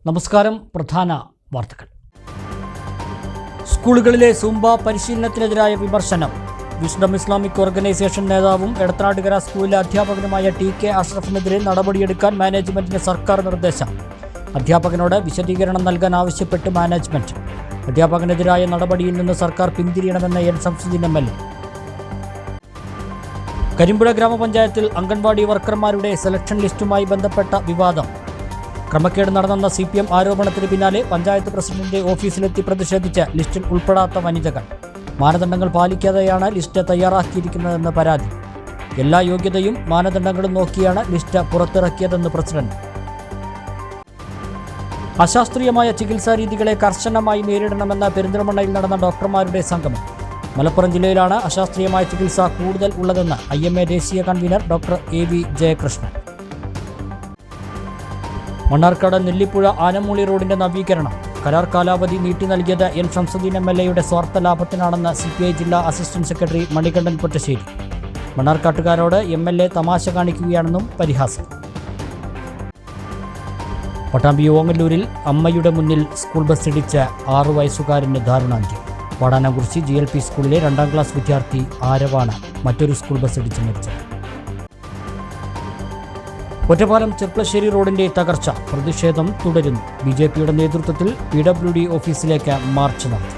നമസ്കാരം. പ്രധാന വാർത്തകൾ. സ്കൂളുകളിലെ സൂംബ പരിശീലനത്തിനെതിരായ വിമർശനം. വിസ്ഡം ഇസ്ലാമിക് ഓർഗനൈസേഷൻ നേതാവും എടത്തനാട്ടുകര സ്കൂളിലെ അധ്യാപകനുമായ TK അഷ്റഫിനെതിരെ നടപടിയെടുക്കാൻ മാനേജ്മെന്റിന് സർക്കാർ നിർദ്ദേശം. അധ്യാപകനോട് വിശദീകരണം നൽകാൻ ആവശ്യപ്പെട്ട് മാനേജ്മെന്റ്. അധ്യാപകനെതിരായ നടപടിയിൽ നിന്ന് സർക്കാർ പിന്തിരിയണമെന്ന് N ശംസുദ്ദീൻ MLA. കരിമ്പുഴ ഗ്രാമപഞ്ചായത്തിൽ അംഗൻവാടി വർക്കർമാരുടെ സെലക്ഷൻ ലിസ്റ്റുമായി ബന്ധപ്പെട്ട വിവാദം. ക്രമക്കേട് നടന്നെന്ന CPM ആരോപണത്തിന് പിന്നാലെ പഞ്ചായത്ത് പ്രസിഡന്റിന്റെ ഓഫീസിലെത്തി പ്രതിഷേധിച്ച് ലിസ്റ്റിൽ ഉൾപ്പെടാത്ത വനിതകൾ. മാനദണ്ഡങ്ങൾ പാലിക്കാതെയാണ് ലിസ്റ്റ് തയ്യാറാക്കിയിരിക്കുന്നതെന്ന് പരാതി. എല്ലാ യോഗ്യതയും മാനദണ്ഡങ്ങളും നോക്കിയാണ് ലിസ്റ്റ് പുറത്തിറക്കിയതെന്ന് പ്രസിഡന്റ്. അശാസ്ത്രീയമായ ചികിത്സാ രീതികളെ കർശനമായി നേരിടണമെന്ന പെരിന്തൽമണ്ണയിൽ നടന്ന ഡോക്ടർമാരുടെ സംഗമം. മലപ്പുറം ജില്ലയിലാണ് അശാസ്ത്രീയമായ ചികിത്സ കൂടുതൽ ഉള്ളതെന്ന് IMA ദേശീയ convener doctor AV Jayakrishnan. Mannarkkad Nellipuzha Anamooli റോഡിന്റെ നവീകരണം കരാർ കാലാവധി നീട്ടി നൽകിയത് N ശംസുദ്ദീൻ MLA സ്വാർത്ഥ ലാഭത്തിനാണെന്ന് CPI ജില്ലാ അസിസ്റ്റന്റ് സെക്രട്ടറി മണികണ്ഠൻ പൊറ്റശ്ശേരി. മണ്ണാർക്കാട്ടുകാരോട് MLA തമാശ കാണിക്കുകയാണെന്നും പരിഹാസം. പട്ടാമ്പി ഓങ്ങല്ലൂരിൽ അമ്മയുടെ മുന്നിൽ സ്കൂൾ ബസ് ഇടിച്ച് 6 വയസ്സുകാരന് ദാരുണാന്ത്യം. വാടാനംകുറിച്ചി GLP സ്കൂളിലെ 2ാം ക്ലാസ് വിദ്യാർത്ഥി ആരവാണ് മറ്റൊരു സ്കൂൾ ബസ് ഇടിച്ച് മരിച്ചത്. ഒറ്റപ്പാലം ചെർപ്പളശ്ശേരി റോഡിന്റെ തകർച്ച. പ്രതിഷേധം തുടരുന്നു. BJPയുടെ നേതൃത്വത്തിൽ PWD ഓഫീസിലേക്ക് മാർച്ച് നടത്തി.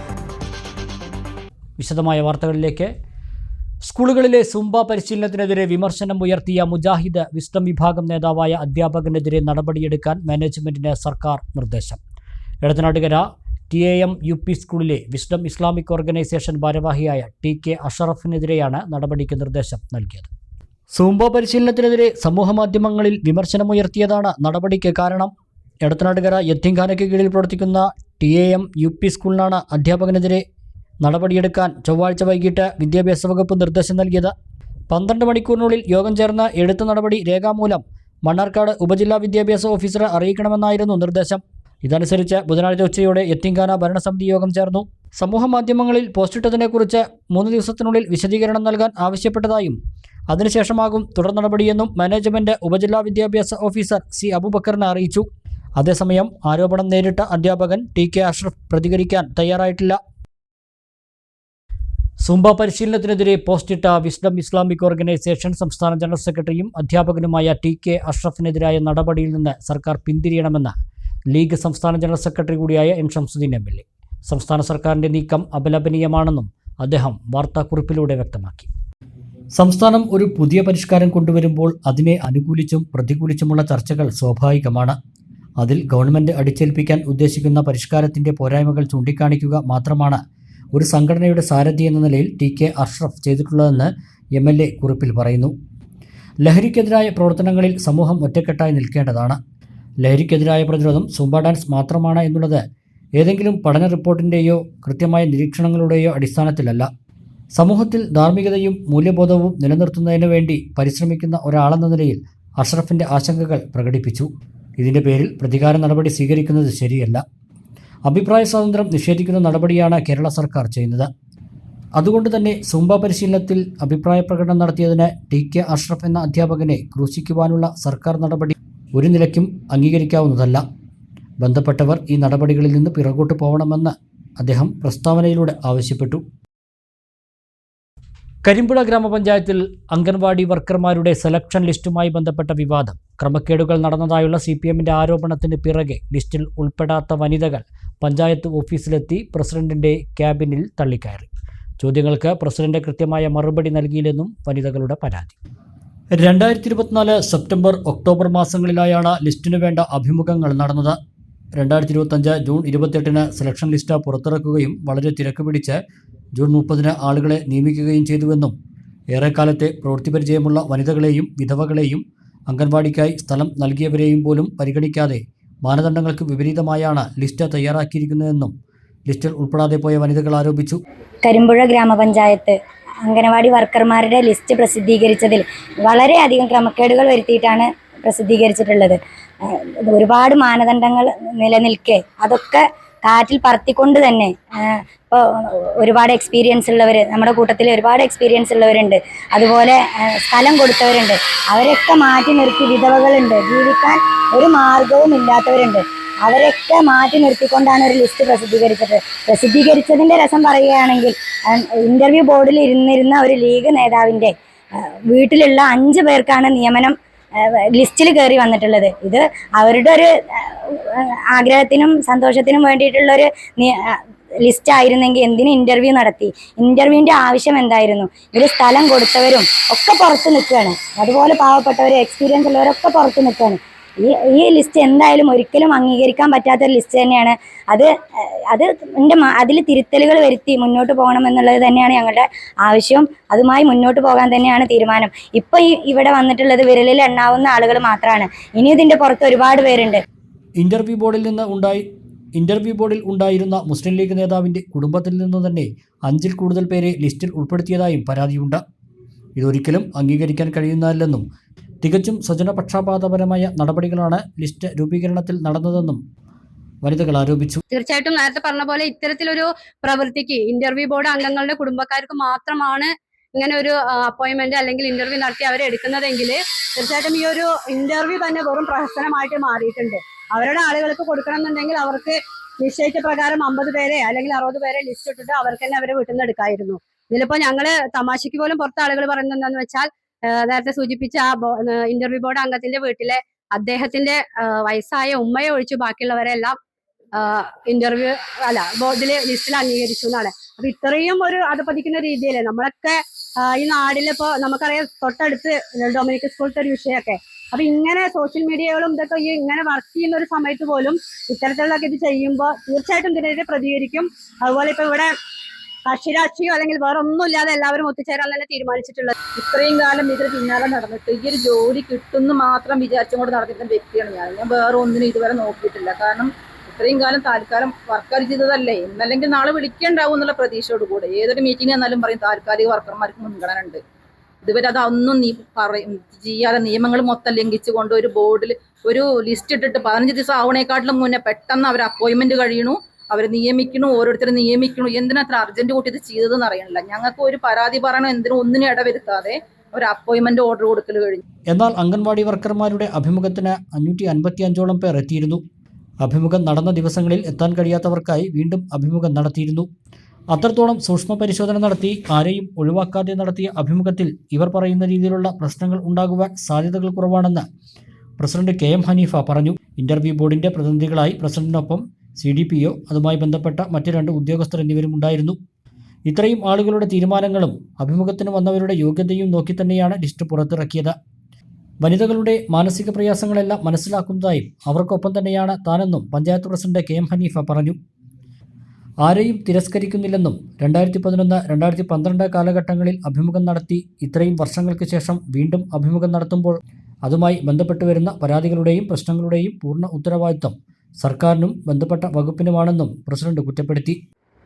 വിശദമായ വാർത്തകളിലേക്ക്. സ്കൂളുകളിലെ സൂംബ പരിശീലനത്തിനെതിരെ വിമർശനം ഉയർത്തിയ മുജാഹിദ് വിസ്ഡം വിഭാഗം നേതാവായ അധ്യാപകനെതിരെ നടപടിയെടുക്കാൻ മാനേജ്മെന്റിന് സർക്കാർ നിർദ്ദേശം. എടത്തനാട്ടുകര TAM UP സ്കൂളിലെ വിസ്ഡം ഇസ്ലാമിക് ഓർഗനൈസേഷൻ ഭാരവാഹിയായ TK അഷ്റഫിനെതിരെയാണ് നടപടിക്ക് നിർദ്ദേശം നൽകിയത്. സൂംബ പരിശീലനത്തിനെതിരെ സമൂഹമാധ്യമങ്ങളിൽ വിമർശനമുയർത്തിയതാണ് നടപടിക്ക് കാരണം. എടത്തനാട്ടുകര യത്തീംഖാനയ്ക്ക് കീഴിൽ പ്രവർത്തിക്കുന്ന TAM UP സ്കൂളിനാണ് അധ്യാപകനെതിരെ നടപടിയെടുക്കാൻ ചൊവ്വാഴ്ച വൈകിട്ട് വിദ്യാഭ്യാസ വകുപ്പ് നിർദ്ദേശം നൽകിയത്. 12 മണിക്കൂറിനുള്ളിൽ യോഗം ചേർന്ന എടുത്ത നടപടി രേഖാമൂലം മണ്ണാർക്കാട് ഉപജില്ലാ വിദ്യാഭ്യാസ ഓഫീസറെ അറിയിക്കണമെന്നായിരുന്നു നിർദ്ദേശം. ഇതനുസരിച്ച് ബുധനാഴ്ച ഉച്ചയോടെ യത്തീംഖാന ഭരണസമിതി യോഗം ചേർന്നു. സമൂഹമാധ്യമങ്ങളിൽ പോസ്റ്റിട്ടതിനെക്കുറിച്ച് 3 ദിവസത്തിനുള്ളിൽ വിശദീകരണം നൽകാൻ ആവശ്യപ്പെട്ടതായും അതിനുശേഷമാകും തുടർ നടപടിയെന്നും മാനേജ്മെന്റ് ഉപജില്ലാ വിദ്യാഭ്യാസ ഓഫീസർ C അബൂബക്കറിനെ അറിയിച്ചു. അതേസമയം ആരോപണം നേരിട്ട അധ്യാപകൻ TK അഷ്റഫ് പ്രതികരിക്കാൻ തയ്യാറായിട്ടില്ല. സൂംബ പരിശീലനത്തിനെതിരെ പോസ്റ്റിട്ട വിസ്ഡം ഇസ്ലാമിക് ഓർഗനൈസേഷൻ സംസ്ഥാന ജനറൽ സെക്രട്ടറിയും അധ്യാപകനുമായ TK അഷ്റഫിനെതിരായ നടപടിയിൽ നിന്ന് സർക്കാർ പിന്തിരിയണമെന്ന് ലീഗ് സംസ്ഥാന ജനറൽ സെക്രട്ടറി കൂടിയായ N ശംസുദ്ദീൻ MLA. സംസ്ഥാന സർക്കാരിൻ്റെ നീക്കം അപലപനീയമാണെന്നും അദ്ദേഹം വാർത്താക്കുറിപ്പിലൂടെ വ്യക്തമാക്കി. സംസ്ഥാനം ഒരു പുതിയ പരിഷ്കാരം കൊണ്ടുവരുമ്പോൾ അതിനെ അനുകൂലിച്ചും പ്രതികൂലിച്ചുമുള്ള ചർച്ചകൾ സ്വാഭാവികമാണ്. അതിൽ ഗവൺമെൻറ് അടിച്ചേൽപ്പിക്കാൻ ഉദ്ദേശിക്കുന്ന പരിഷ്കാരത്തിൻ്റെ പോരായ്മകൾ ചൂണ്ടിക്കാണിക്കുക മാത്രമാണ് ഒരു സംഘടനയുടെ സാരഥി എന്ന നിലയിൽ TK അഷ്റഫ് ചെയ്തിട്ടുള്ളതെന്ന് MLA കുറിപ്പിൽ പറയുന്നു. ലഹരിക്കെതിരായ പ്രവർത്തനങ്ങളിൽ സമൂഹം ഒറ്റക്കെട്ടായി നിൽക്കേണ്ടതാണ്. ലഹരിക്കെതിരായ പ്രതിരോധം സൂംബ ഡാൻസ് മാത്രമാണ് എന്നുള്ളത് ഏതെങ്കിലും പഠന റിപ്പോർട്ടിൻ്റെയോ കൃത്യമായ നിരീക്ഷണങ്ങളുടെയോ അടിസ്ഥാനത്തിലല്ല. സമൂഹത്തിൽ ധാർമ്മികതയും മൂല്യബോധവും നിലനിർത്തുന്നതിന് വേണ്ടി പരിശ്രമിക്കുന്ന ഒരാളെന്ന നിലയിൽ അഷ്റഫിൻ്റെ ആശങ്കകൾ പ്രകടിപ്പിച്ചു. ഇതിൻ്റെ പേരിൽ പ്രതികാര നടപടി സ്വീകരിക്കുന്നത് ശരിയല്ല. അഭിപ്രായ സ്വാതന്ത്ര്യം നിഷേധിക്കുന്ന നടപടിയാണ് കേരള സർക്കാർ ചെയ്യുന്നത്. അതുകൊണ്ട് തന്നെ സൂംബ പരിശീലനത്തിൽ അഭിപ്രായ പ്രകടനം നടത്തിയതിന് TK അഷ്റഫ് എന്ന അധ്യാപകനെ ക്രൂശിക്കുവാനുള്ള സർക്കാർ നടപടി ഒരു നിലയ്ക്കും അംഗീകരിക്കാവുന്നതല്ല. ബന്ധപ്പെട്ടവർ ഈ നടപടികളിൽ നിന്ന് പിറകോട്ട് പോകണമെന്ന് അദ്ദേഹം പ്രസ്താവനയിലൂടെ ആവശ്യപ്പെട്ടു. കരിമ്പുഴ ഗ്രാമപഞ്ചായത്തിൽ അംഗൻവാടി വർക്കർമാരുടെ സെലക്ഷൻ ലിസ്റ്റുമായി ബന്ധപ്പെട്ട വിവാദം. ക്രമക്കേടുകൾ നടന്നതായുള്ള CPMന്റെ ആരോപണത്തിന് പിറകെ ലിസ്റ്റിൽ ഉൾപ്പെടാത്ത വനിതകൾ പഞ്ചായത്ത് ഓഫീസിലെത്തി പ്രസിഡന്റിന്റെ ക്യാബിനിൽ തള്ളിക്കയറി. ചോദ്യങ്ങൾക്ക് പ്രസിഡന്റ് കൃത്യമായ മറുപടി നൽകിയില്ലെന്നും വനിതകളുടെ പരാതി. 2024 സെപ്റ്റംബർ ഒക്ടോബർ മാസങ്ങളിലായാണ് ലിസ്റ്റിനു വേണ്ട അഭിമുഖങ്ങൾ നടന്നത്. 2025 ജൂൺ 28 സെലക്ഷൻ ലിസ്റ്റ് പുറത്തിറക്കുകയും വളരെ തിരക്ക് പിടിച്ച് ജൂൺ 30 ആളുകളെ നിയമിക്കുകയും ചെയ്തുവെന്നും ഏറെക്കാലത്തെ പ്രവൃത്തി പരിചയമുള്ള വനിതകളെയും വിധവകളെയും അംഗൻവാടിക്കായി സ്ഥലം നൽകിയവരെയും പോലും പരിഗണിക്കാതെ മാനദണ്ഡങ്ങൾക്ക് വിപരീതമായാണ് ലിസ്റ്റ് തയ്യാറാക്കിയിരിക്കുന്നതെന്നും ലിസ്റ്റിൽ ഉൾപ്പെടാതെ പോയ വനിതകൾ ആരോപിച്ചു. കരിമ്പുഴ ഗ്രാമപഞ്ചായത്ത് അംഗനവാടി വർക്കർമാരുടെ ലിസ്റ്റ് പ്രസിദ്ധീകരിച്ചതിൽ വളരെയധികം ക്രമക്കേടുകൾ വരുത്തിയിട്ടാണ് പ്രസിദ്ധീകരിച്ചിട്ടുള്ളത്. ഒരുപാട് മാനദണ്ഡങ്ങൾ നിലനിൽക്കെ അതൊക്കെ കാറ്റിൽ പറത്തിക്കൊണ്ട് തന്നെ ഇപ്പോൾ ഒരുപാട് എക്സ്പീരിയൻസ് ഉള്ളവർ നമ്മുടെ കൂട്ടത്തിൽ ഒരുപാട് എക്സ്പീരിയൻസ് ഉള്ളവരുണ്ട്. അതുപോലെ സ്ഥലം കൊടുത്തവരുണ്ട്. അവരൊക്കെ മാറ്റി നിർത്തി വിധവകളുണ്ട്. ജീവിക്കാൻ ഒരു മാർഗവും ഇല്ലാത്തവരുണ്ട്. അവരൊക്കെ മാറ്റി നിർത്തിക്കൊണ്ടാണ് ഒരു ലിസ്റ്റ് പ്രസിദ്ധീകരിച്ചതിൻ്റെ രസം പറയുകയാണെങ്കിൽ ഇന്റർവ്യൂ ബോർഡിൽ ഇരുന്നിരുന്ന ഒരു ലീഗ് നേതാവിൻ്റെ വീട്ടിലുള്ള 5 പേർക്കാണ് നിയമനം ലിസ്റ്റിൽ കയറി വന്നിട്ടുള്ളത്. ഇത് അവരുടെ ഒരു ആഗ്രഹത്തിനും സന്തോഷത്തിനും വേണ്ടിയിട്ടുള്ളൊരു ലിസ്റ്റ് ആയിരുന്നെങ്കിൽ എന്തിന് ഇന്റർവ്യൂ നടത്തി? ഇന്റർവ്യൂവിന്റെ ആവശ്യം എന്തായിരുന്നു? ഇവര് സ്ഥലം കൊടുത്തവരും ഒക്കെ പുറത്ത് നിൽക്കുകയാണ്. അതുപോലെ പാവപ്പെട്ടവരും എക്സ്പീരിയൻസ് ഉള്ളവരൊക്കെ പുറത്ത് നിൽക്കുകയാണ്. ഈ ലിസ്റ്റ് എന്തായാലും ഒരിക്കലും അംഗീകരിക്കാൻ പറ്റാത്തൊരു ലിസ്റ്റ് തന്നെയാണ്. അതിൽ തിരുത്തലുകൾ വരുത്തി മുന്നോട്ട് പോകണം എന്നുള്ളത് തന്നെയാണ് ഞങ്ങളുടെ ആവശ്യം. അതുമായി മുന്നോട്ട് പോകാൻ തന്നെയാണ് തീരുമാനം. ഇപ്പൊ ഇവിടെ വന്നിട്ടുള്ളത് വിരലിൽ എണ്ണാവുന്ന ആളുകൾ മാത്രമാണ്. ഇനി ഇതിന്റെ പുറത്ത് ഒരുപാട് പേരുണ്ട്. ഇന്റർവ്യൂ ബോർഡിൽ ഉണ്ടായിരുന്ന മുസ്ലിം ലീഗ് നേതാവിൻ്റെ കുടുംബത്തിൽ നിന്നു തന്നെ 5-ൽ കൂടുതൽ പേരെ ലിസ്റ്റിൽ ഉൾപ്പെടുത്തിയതായും പരാതിയുണ്ട്. ഇതൊരിക്കലും അംഗീകരിക്കാൻ കഴിയുന്നതല്ലെന്നും തികച്ചും സ്വജനപക്ഷപാതപരമായ നടപടികളാണ് ലിസ്റ്റ് രൂപീകരണത്തിൽ നടന്നതെന്നും വനിതകൾ ആരോപിച്ചു. തീർച്ചയായിട്ടും നേരത്തെ പറഞ്ഞ പോലെ ഇത്തരത്തിലൊരു പ്രവൃത്തിക്ക് ഇന്റർവ്യൂ ബോർഡ് അംഗങ്ങളുടെ കുടുംബക്കാർക്ക് മാത്രമാണ് ഇങ്ങനെ ഒരു അപ്പോയിന്റ്മെന്റ് അല്ലെങ്കിൽ ഇന്റർവ്യൂ നടത്തി അവരെ എടുക്കുന്നതെങ്കിൽ തീർച്ചയായിട്ടും ഈ ഒരു ഇന്റർവ്യൂ തന്നെ വെറും പ്രഹസനമായിട്ട് മാറിയിട്ടുണ്ട്. അവരുടെ ആളുകൾക്ക് കൊടുക്കണം എന്നുണ്ടെങ്കിൽ അവർക്ക് നിശ്ചയിച്ച പ്രകാരം 50 പേരെ അല്ലെങ്കിൽ 60 പേരെ ലിസ്റ്റ് ഇട്ടിട്ട് അവർക്ക് തന്നെ അവരെ വീട്ടിൽ നിന്ന് എടുക്കായിരുന്നു. ഇതിലിപ്പോ ഞങ്ങള് തമാശയ്ക്ക് പോലും പുറത്ത് ആളുകൾ പറയുന്നത് എന്താണെന്ന് വെച്ചാൽ നേരത്തെ സൂചിപ്പിച്ച ആ ഇന്റർവ്യൂ ബോർഡ് അംഗത്തിന്റെ വീട്ടിലെ അദ്ദേഹത്തിന്റെ വയസ്സായ ഉമ്മയെ ഒഴിച്ചു ബാക്കിയുള്ളവരെല്ലാം ബോർഡിലെ ലിസ്റ്റിൽ അംഗീകരിച്ചു എന്നാണ്. അപ്പൊ ഇത്രയും ഒരു അധപതിക്കുന്ന രീതിയിൽ നമ്മളൊക്കെ ഈ നാടിലിപ്പോ നമുക്കറിയാം തൊട്ടടുത്ത് ഡൊമിനിക് സ്കൂളത്തെ ഒരു വിഷയമൊക്കെ. അപ്പൊ ഇങ്ങനെ സോഷ്യൽ മീഡിയകളും ഇതൊക്കെ ഈ ഇങ്ങനെ വർക്ക് ചെയ്യുന്ന ഒരു സമയത്ത് പോലും ഇത്തരത്തിലൊക്കെ ഇത് ചെയ്യുമ്പോൾ തീർച്ചയായിട്ടും ഇതിനെതിരെ പ്രതികരിക്കും. അതുപോലെ ഇപ്പൊ ഇവിടെ കക്ഷി രാഷ്ട്രീയോ അല്ലെങ്കിൽ വേറെ ഒന്നുമില്ലാതെ എല്ലാവരും ഒത്തുചേരാൻ തന്നെ തീരുമാനിച്ചിട്ടുള്ളത്. ഇത്രയും കാലം ഇതിന് പിന്നാലെ നടന്നിട്ട് ഈ ഒരു ജോലി കിട്ടുമെന്ന് മാത്രം വിചാരിച്ചുകൊണ്ട് നടന്നിരുന്ന വ്യക്തിയാണ് ഞാൻ വേറെ ഒന്നിനും ഇതുവരെ നോക്കിയിട്ടില്ല. കാരണം ഇത്രയും കാലം താൽക്കാലം വർക്കർ ചെയ്തതല്ലേ, ഇന്നല്ലെങ്കിൽ നാളെ വിളിക്കേണ്ടാവും എന്നുള്ള പ്രതീക്ഷയോട് കൂടെ ഏതൊരു മീറ്റിംഗ് എന്നാലും പറയും താൽക്കാലിക വർക്കർമാർക്ക് മുൻഗണന ഉണ്ട്. ഇതുവരെ അതൊന്നും ചെയ്യാതെ നിയമങ്ങൾ മൊത്തം ലംഘിച്ചുകൊണ്ട് ഒരു ബോർഡിൽ ഒരു ലിസ്റ്റ് ഇട്ടിട്ട് 15 ദിവസം ആവണേക്കാട്ടിലും മുന്നേ പെട്ടെന്ന് അവർ അപ്പോയിന്റ്മെന്റ് കഴിയണു, അവരെ നിയമിക്കണു, ഓരോരുത്തരെ നിയമിക്കണു. എന്തിനത്ര അർജന്റ് കൂട്ടി ഇത് ചെയ്തതെന്ന് അറിയണില്ല. ഞങ്ങൾക്ക് ഒരു പരാതി പറയണോ ഒന്നിനും ഇടവരുത്താതെ ഒരു അപ്പോയിന്റ്മെന്റ് ഓർഡർ കൊടുക്കൽ കഴിഞ്ഞു. എന്നാൽ അംഗൻവാടി വർക്കർമാരുടെ അഭിമുഖത്തിന് 555ഓളം പേർ എത്തിയിരുന്നു. അഭിമുഖം നടന്ന ദിവസങ്ങളിൽ എത്താൻ കഴിയാത്തവർക്കായി വീണ്ടും അഭിമുഖം നടത്തിയിരുന്നു. അത്രത്തോളം സൂക്ഷ്മ പരിശോധന നടത്തി ആരെയും ഒഴിവാക്കാതെ നടത്തിയ അഭിമുഖത്തിൽ ഇവർ പറയുന്ന രീതിയിലുള്ള പ്രശ്നങ്ങൾ ഉണ്ടാകുവാൻ സാധ്യതകൾ കുറവാണെന്ന് പ്രസിഡന്റ് KM ഹനീഫ പറഞ്ഞു. ഇന്റർവ്യൂ ബോർഡിന്റെ പ്രതിനിധികളായി പ്രസിഡന്റിനൊപ്പം CDPO, അതുമായി ബന്ധപ്പെട്ട മറ്റ് 2 ഉദ്യോഗസ്ഥർ എന്നിവരും ഉണ്ടായിരുന്നു. ഇത്രയും ആളുകളുടെ തീരുമാനങ്ങളും അഭിമുഖത്തിന് വന്നവരുടെ യോഗ്യതയും നോക്കി തന്നെയാണ് ലിസ്റ്റ് പുറത്തിറക്കിയത്. വനിതകളുടെ മാനസിക പ്രയാസങ്ങളെല്ലാം മനസ്സിലാക്കുന്നതായും അവർക്കൊപ്പം തന്നെയാണ് താനെന്നും പഞ്ചായത്ത് പ്രസിഡന്റ് KM ഹനീഫ പറഞ്ഞു. ആരെയും തിരസ്കരിക്കുന്നില്ലെന്നും 2011, 2012 കാലഘട്ടങ്ങളിൽ അഭിമുഖം നടത്തി ഇത്രയും വർഷങ്ങൾക്ക് ശേഷം വീണ്ടും അഭിമുഖം നടത്തുമ്പോൾ അതുമായി ബന്ധപ്പെട്ട് വരുന്ന പരാതികളുടെയും പ്രശ്നങ്ങളുടെയും പൂർണ്ണ ഉത്തരവാദിത്വം സർക്കാരിനും ബന്ധപ്പെട്ട വകുപ്പിനുമാണെന്നും പ്രസിഡന്റ് കുറ്റപ്പെടുത്തി.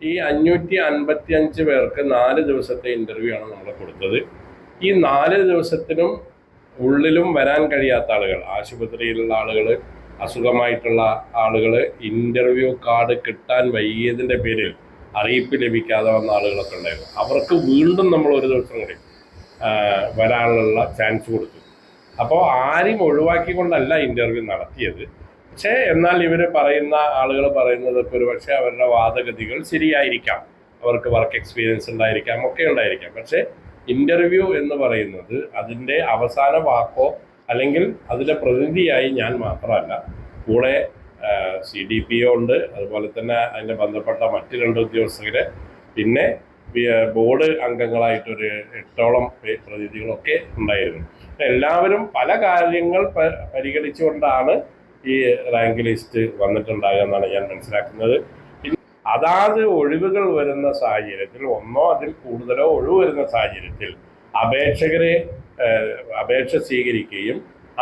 ഈ 555 പേർക്ക് 4 ദിവസത്തെ ഇൻ്റർവ്യൂ ആണ് നമ്മൾ കൊടുത്തത്. ഈ 4 ദിവസത്തിനും ഉള്ളിലും വരാൻ കഴിയാത്ത ആളുകൾ, ആശുപത്രിയിലുള്ള ആളുകൾ, അസുഖമായിട്ടുള്ള ആളുകൾ, ഇൻ്റർവ്യൂ കാർഡ് കിട്ടാൻ വൈകിയതിൻ്റെ പേരിൽ അറിയിപ്പ് ലഭിക്കാതെ വന്ന ആളുകളൊക്കെ ഉണ്ടായിരുന്നു. അവർക്ക് വീണ്ടും നമ്മൾ ഒരു ദിവസം കൂടി വരാനുള്ള ചാൻസ് കൊടുത്തു. അപ്പോൾ ആരെയും ഒഴിവാക്കിക്കൊണ്ടല്ല ഇൻ്റർവ്യൂ നടത്തിയത്. പക്ഷേ എന്നാൽ ഇവർ പറയുന്ന ആളുകൾ പറയുന്നതൊക്കെ ഒരു പക്ഷേ അവരുടെ വാദഗതികൾ ശരിയായിരിക്കാം, അവർക്ക് വർക്ക് എക്സ്പീരിയൻസ് ഉണ്ടായിരിക്കാം, ഒക്കെ ഉണ്ടായിരിക്കാം. പക്ഷേ ഇൻ്റർവ്യൂ എന്ന് പറയുന്നത് അതിൻ്റെ അവസാന വാക്കോ അല്ലെങ്കിൽ അതിൻ്റെ പ്രതിനിധിയായി ഞാൻ മാത്രമല്ല, കൂടെ CDPO ഉണ്ട്, അതുപോലെ തന്നെ അതിൻ്റെ ബന്ധപ്പെട്ട മറ്റ് 2 ഉദ്യോഗസ്ഥരെ, പിന്നെ ബോർഡ് അംഗങ്ങളായിട്ടൊരു 8ഓളം പ്രതിനിധികളൊക്കെ ഉണ്ടായിരുന്നു. എല്ലാവരും പല കാര്യങ്ങൾ പരിഗണിച്ചുകൊണ്ടാണ് ഈ റാങ്ക് ലിസ്റ്റ് വന്നിട്ടുണ്ടാകുക എന്നാണ് ഞാൻ മനസ്സിലാക്കുന്നത്. അതാത് ഒഴിവുകൾ വരുന്ന സാഹചര്യത്തിൽ, ഒന്നോ അതിൽ കൂടുതലോ ഒഴിവ് വരുന്ന സാഹചര്യത്തിൽ അപേക്ഷ സ്വീകരിക്കുകയും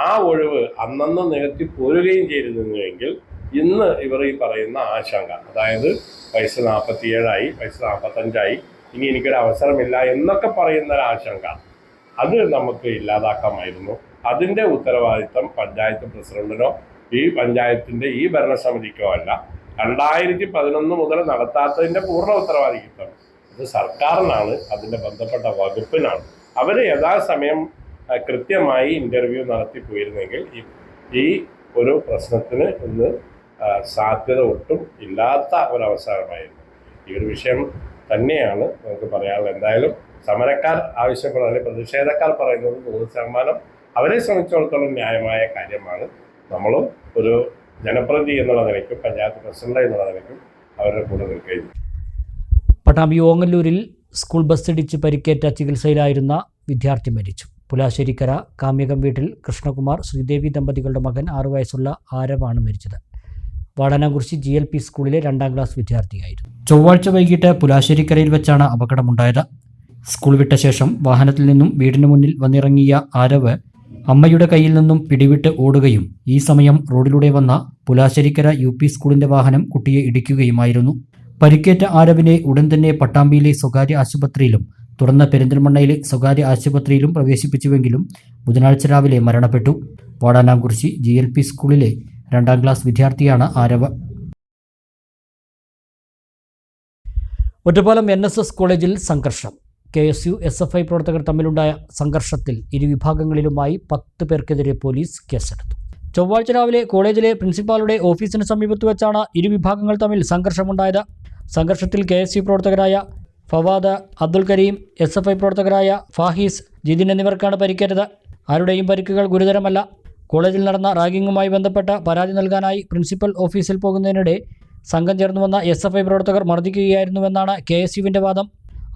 ആ ഒഴിവ് അന്നന്ന് നികത്തി പോരുകയും ചെയ്തിരുന്നുവെങ്കിൽ ഇന്ന് ഇവർ ഈ പറയുന്ന ആശങ്ക, അതായത് വയസ്സ് 47ആയി, വയസ്സ് 45ആയി, ഇനി എനിക്കൊരു അവസരമില്ല എന്നൊക്കെ പറയുന്ന ഒരു ആശങ്ക, അത് നമുക്ക് ഇല്ലാതാക്കാമായിരുന്നു. അതിൻ്റെ ഉത്തരവാദിത്തം പഞ്ചായത്ത് പ്രസിഡന്റിനോ ഈ പഞ്ചായത്തിൻ്റെ ഈ ഭരണസമിതിക്കോ അല്ല. 2011 മുതൽ നടത്താത്തതിൻ്റെ പൂർണ്ണ ഉത്തരവാദിത്വം ഇത് സർക്കാരിനാണ്, അതിൻ്റെ ബന്ധപ്പെട്ട വകുപ്പിനാണ്. അവർ യഥാസമയം കൃത്യമായി ഇൻ്റർവ്യൂ നടത്തി പോയിരുന്നെങ്കിൽ ഈ ഒരു പ്രശ്നത്തിന് ഇന്ന് സാധ്യത ഒട്ടും ഇല്ലാത്ത ഒരവസരമായിരുന്നു. ഈ ഒരു വിഷയം തന്നെയാണ് നമുക്ക് പറയാനുള്ളത്. എന്തായാലും സമരക്കാർ ആവശ്യപ്പെടുന്നത്, പ്രതിഷേധക്കാർ പറയുന്നത് 100% അവരെ സംബന്ധിച്ചിടത്തോളം ന്യായമായ കാര്യമാണ്. നമ്മളും ഒരു ജനപ്രതിനിധി എന്നുള്ള നിലയ്ക്കും പഞ്ചായത്ത് പ്രസിഡന്റ് എന്നുള്ള നിലയ്ക്കും അവരുടെ കൂടെ നിൽക്കുകയും. പട്ടാമ്പി ഓങ്ങല്ലൂരിൽ സ്കൂൾ ബസ്സിടിച്ച് പരിക്കേറ്റ ചികിത്സയിലായിരുന്ന വിദ്യാർത്ഥി മരിച്ചു. പുലാശ്ശേരിക്കര കാമ്യകം വീട്ടിൽ കൃഷ്ണകുമാർ ശ്രീദേവി ദമ്പതികളുടെ മകൻ 6 വയസ്സുള്ള ആരവാണ് മരിച്ചത്. വാടാനാംകുറിശി GLP സ്കൂളിലെ 2ാം ക്ലാസ് വിദ്യാർത്ഥിയായിരുന്നു. ചൊവ്വാഴ്ച വൈകിട്ട് പുലാശ്ശേരിക്കരയിൽ വെച്ചാണ് അപകടമുണ്ടായത്. സ്കൂൾ വിട്ട ശേഷം വാഹനത്തിൽ നിന്നും വീടിന് മുന്നിൽ വന്നിറങ്ങിയ ആരവ് അമ്മയുടെ കയ്യിൽ നിന്നും പിടിവിട്ട് ഓടുകയും ഈ സമയം റോഡിലൂടെ വന്ന പുലാശ്ശേരിക്കര UP സ്കൂളിന്റെ വാഹനം കുട്ടിയെ ഇടിക്കുകയുമായിരുന്നു. പരിക്കേറ്റ ആരവിനെ ഉടൻ തന്നെ പട്ടാമ്പിയിലെ സ്വകാര്യ ആശുപത്രിയിലും തുടർന്ന് പെരിന്തൽമണ്ണയിലെ സ്വകാര്യ ആശുപത്രിയിലും പ്രവേശിപ്പിച്ചുവെങ്കിലും ബുധനാഴ്ച രാവിലെ മരണപ്പെട്ടു. വാടാനാംകുറിശി GLP സ്കൂളിലെ 2ാം ക്ലാസ് വിദ്യാർത്ഥിയാണ് ആരവ്. ഒറ്റപ്പാലം NSS കോളേജിൽ സംഘർഷം. KSU SFI പ്രവർത്തകർ തമ്മിലുണ്ടായ സംഘർഷത്തിൽ ഇരുവിഭാഗങ്ങളിലുമായി 10 പേർക്കെതിരെ പോലീസ് കേസെടുത്തു. ചൊവ്വാഴ്ച രാവിലെ കോളേജിലെ പ്രിൻസിപ്പാളുടെ ഓഫീസിന് സമീപത്ത് വെച്ചാണ് ഇരുവിഭാഗങ്ങൾ തമ്മിൽ സംഘർഷമുണ്ടായത്. സംഘർഷത്തിൽ KSU പ്രവർത്തകരായ ഫവാദ്, അബ്ദുൽ കരീം, SFI പ്രവർത്തകരായ ഫാഹിസ്, ജിതിൻ എന്നിവർക്കാണ് പരിക്കേറ്റത്. ആരുടെയും പരിക്കുകൾ ഗുരുതരമല്ല. കോളേജിൽ നടന്ന റാഗിങ്ങുമായി ബന്ധപ്പെട്ട പരാതി നൽകാനായി പ്രിൻസിപ്പൽ ഓഫീസിൽ പോകുന്നതിനിടെ സംഘം ചേർന്നു വന്ന SFI പ്രവർത്തകർ മർദ്ദിക്കുകയായിരുന്നുവെന്നാണ് KSUവിൻ്റെ വാദം.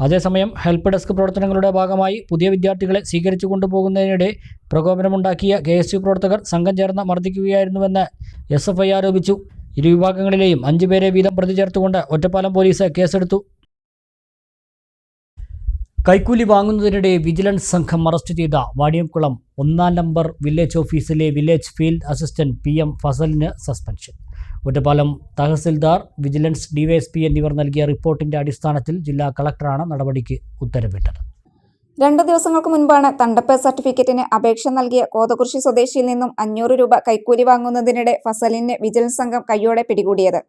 അതേസമയം ഹെൽപ്പ് ഡെസ്ക് പ്രവർത്തനങ്ങളുടെ ഭാഗമായി പുതിയ വിദ്യാർത്ഥികളെ സ്വീകരിച്ചു കൊണ്ടുപോകുന്നതിനിടെ പ്രകോപനമുണ്ടാക്കിയ KSU പ്രവർത്തകർ സംഘം ചേർന്ന് മർദ്ദിക്കുകയായിരുന്നുവെന്ന് SFI ആരോപിച്ചു. ഇരുവിഭാഗങ്ങളിലെയും 5 പേരെ വീതം പ്രതി ചേർത്തുകൊണ്ട് ഒറ്റപ്പാലം പോലീസ് കേസെടുത്തു. കൈക്കൂലി വാങ്ങുന്നതിനിടെ വിജിലൻസ് സംഘം അറസ്റ്റ് ചെയ്ത വാടിയംകുളം 1-ാം നമ്പർ വില്ലേജ് ഓഫീസിലെ വില്ലേജ് ഫീൽഡ് അസിസ്റ്റന്റ് PM ഫസലിന് suspension. Ottapalam tahsildar, vigilance DYSP എന്നിവർ നൽകിയ റിപ്പോർട്ടിന്റെ അടിസ്ഥാനത്തിൽ ജില്ലാ കളക്ടറാണ് നടപടിക്ക് ഉത്തരവിട്ടത്. 2 ദിവസങ്ങൾക്ക് മുൻപാണ് തണ്ടപ്പേർ സർട്ടിഫിക്കറ്റിന് അപേക്ഷ നൽകിയ കോതകുറിശി സ്വദേശിയിൽ നിന്നും 500 രൂപ കൈക്കൂലി വാങ്ങുന്നതിനിടെ ഫസലിനെ വിജിലൻസ് സംഘം കയ്യോടെ പിടികൂടിയത്.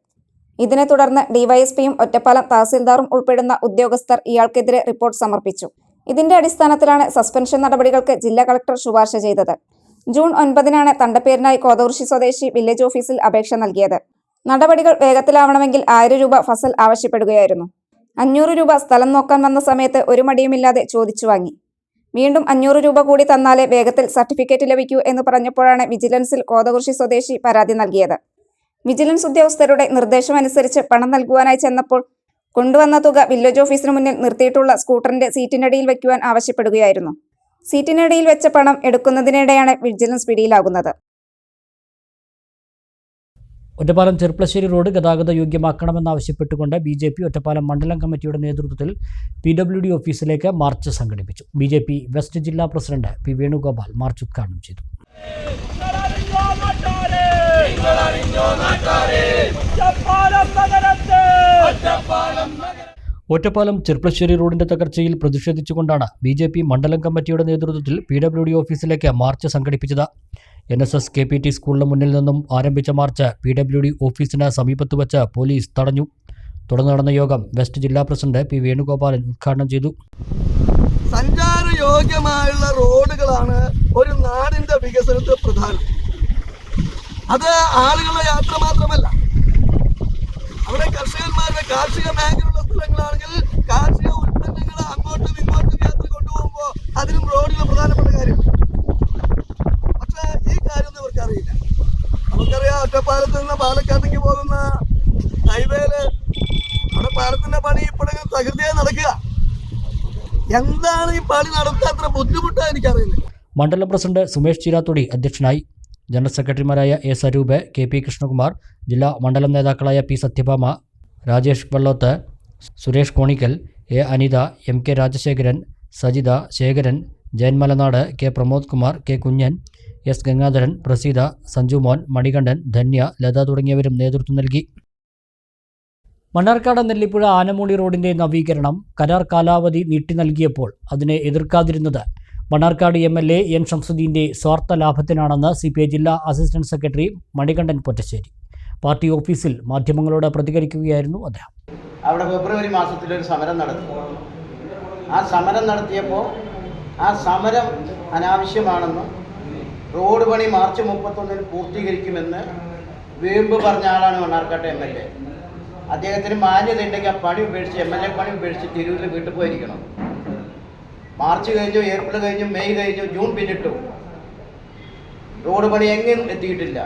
ഇതിനെ തുടർന്ന് DYSPയും ഒറ്റപ്പാലം തഹസിൽദാറും ഉൾപ്പെടുന്ന ഉദ്യോഗസ്ഥർ ഇയാൾക്കെതിരെ റിപ്പോർട്ട് സമർപ്പിച്ചു. ഇതിന്റെ അടിസ്ഥാനത്തിലാണ് സസ്പെൻഷൻ നടപടികൾക്ക് ജില്ലാ കളക്ടർ ശുപാർശ ചെയ്തത്. ജൂൺ 9-നാണ് തണ്ടപ്പേരിനായി കോതകുറിശി സ്വദേശി വില്ലേജ് ഓഫീസിൽ അപേക്ഷ നൽകിയത്. നടപടികൾ വേഗത്തിലാവണമെങ്കിൽ 1000 രൂപ ഫസൽ ആവശ്യപ്പെടുകയായിരുന്നു. 500 രൂപ സ്ഥലം നോക്കാൻ വന്ന സമയത്ത് ഒരു മടിയുമില്ലാതെ ചോദിച്ചു വാങ്ങി. വീണ്ടും 500 രൂപ കൂടി തന്നാലേ വേഗത്തിൽ സർട്ടിഫിക്കറ്റ് ലഭിക്കൂ എന്ന് പറഞ്ഞപ്പോഴാണ് വിജിലൻസിൽ കോതകുറിശി സ്വദേശി പരാതി നൽകിയത്. വിജിലൻസ് ഉദ്യോഗസ്ഥരുടെ നിർദ്ദേശമനുസരിച്ച് പണം നൽകുവാനായി ചെന്നപ്പോൾ കൊണ്ടുവന്ന തുക വില്ലേജ് ഓഫീസിന് മുന്നിൽ നിർത്തിയിട്ടുള്ള സ്കൂട്ടറിന്റെ സീറ്റിനടിയിൽ വയ്ക്കുവാൻ ആവശ്യപ്പെടുകയായിരുന്നു. സീറ്റിനടിയിൽ വെച്ച പണം എടുക്കുന്നതിനിടെയാണ് വിജിലൻസ് പിടിയിലാകുന്നത്. ഒറ്റപ്പാലം ചെർപ്പളശ്ശേരി റോഡ് ഗതാഗത യോഗ്യമാക്കണമെന്നാവശ്യപ്പെട്ടുകൊണ്ട് BJP ഒറ്റപ്പാലം മണ്ഡലം കമ്മിറ്റിയുടെ നേതൃത്വത്തിൽ PWD ഓഫീസിലേക്ക് മാർച്ച് സംഘടിപ്പിച്ചു. BJP വെസ്റ്റ് ജില്ലാ പ്രസിഡന്റ് P. വേണുഗോപാൽ മാർച്ച് ഉദ്ഘാടനം ചെയ്തു. ഒറ്റപ്പാലം ചെർപ്പളശ്ശേരി റോഡിന്റെ തകർച്ചയിൽ പ്രതിഷേധിച്ചുകൊണ്ടാണ് BJP മണ്ഡലം കമ്മിറ്റിയുടെ നേതൃത്വത്തിൽ PWD ഓഫീസിലേക്ക് മാർച്ച് സംഘടിപ്പിച്ചത്. NSS KPT സ്കൂളിന് മുന്നിൽ നിന്നും ആരംഭിച്ച മാർച്ച് PWD ഓഫീസിന് സമീപത്ത് വച്ച് പോലീസ് തടഞ്ഞു. തുടർന്ന് നടന്ന യോഗം വെസ്റ്റ് ജില്ലാ പ്രസിഡന്റ് P. വേണുഗോപാലൻ ഉദ്ഘാടനം ചെയ്തു. സഞ്ചാരയോഗ്യമായുള്ള റോഡുകളാണ് ഒരു നാടിന്റെ വികസനത്തിൽ പ്രധാനം. അത് ആളുകളുടെ യാത്ര മാത്രമല്ല, അവിടെ കർഷകന്മാരുടെ കാർഷിക മേഖലയുള്ള സ്ഥലങ്ങളാണെങ്കിൽ കാർഷിക ഉൽപ്പന്നങ്ങൾ അങ്ങോട്ടും ഇങ്ങോട്ടും യാത്ര കൊണ്ടുപോകുമ്പോൾ അതിനും റോഡുകൾ പ്രധാനപ്പെട്ട കാര്യം. പക്ഷേ ഈ കാര്യമൊന്നും ഇവർക്കറിയില്ല. നമുക്കറിയാം, ഒറ്റപ്പാലത്ത് നിന്ന് പാലക്കാട്ടേക്ക് പോകുന്ന ഹൈവേയില് അവിടെ പാലത്തിന്റെ പണി ഇപ്പോഴും തകൃതിയായി നടക്കുക. എന്താണ് ഈ പണി നടത്താൻ അത്ര ബുദ്ധിമുട്ടാണ് എനിക്കറിയില്ല. മണ്ഡലം പ്രസിഡന്റ് സുമേഷ് ചീരാത്തൊടി അധ്യക്ഷനായി. ജനറൽ സെക്രട്ടറിമാരായ A. സ്വരൂപ്, KP കൃഷ്ണകുമാർ, ജില്ലാ മണ്ഡലം നേതാക്കളായ P. Sathyabhama, Rajesh Vellothu, Suresh Konikkal, A. Anitha, MK Rajasekharan, Sajitha, Sekharan, Jayan Malanad, K. Pramod Kumar, K. Kunjan, S. Gangadharan, Praseetha, Sanjumon, Manikandan, Dhanya, Latha തുടങ്ങിയവരും നേതൃത്വം നൽകി. മണ്ണാർക്കാട് നെല്ലിപ്പുഴ ആനമൂളി റോഡിന്റെ നവീകരണം കരാർ കാലാവധി നീട്ടി നൽകിയപ്പോൾ അതിനെ എതിർക്കാതിരുന്നത് മണ്ണാർക്കാട് MLA N. ഷംസുദ്ദീൻ്റെ സ്വാർത്ഥ ലാഭത്തിനാണെന്ന് CPI ജില്ലാ assistant secretary Manikandan Pottassery party ഓഫീസിൽ മാധ്യമങ്ങളോട് പ്രതികരിക്കുകയായിരുന്നു അദ്ദേഹം. അവിടെ ഫെബ്രുവരി മാസത്തിലൊരു സമരം നടത്തി. ആ സമരം നടത്തിയപ്പോൾ ആ സമരം അനാവശ്യമാണെന്നും റോഡ് പണി മാർച്ച് 31-ന് പൂർത്തീകരിക്കുമെന്ന് വീമ്പ് പറഞ്ഞ ആളാണ് മണ്ണാർക്കാട്ടെ MLA. അദ്ദേഹത്തിന് മാന്യത ഉണ്ടെങ്കിൽ ആ പണി ഉപേക്ഷിച്ച് MLA പണി ഉപേക്ഷിച്ച് തിരൂരിൽ വീട്ടിൽ പോയിരിക്കണം. മാർച്ച് കഴിഞ്ഞു, ഏപ്രിൽ കഴിഞ്ഞു, മെയ് കഴിഞ്ഞു, ജൂൺ പിന്നിട്ടു. റോഡ് പണി എങ്ങും എത്തിയിട്ടില്ല.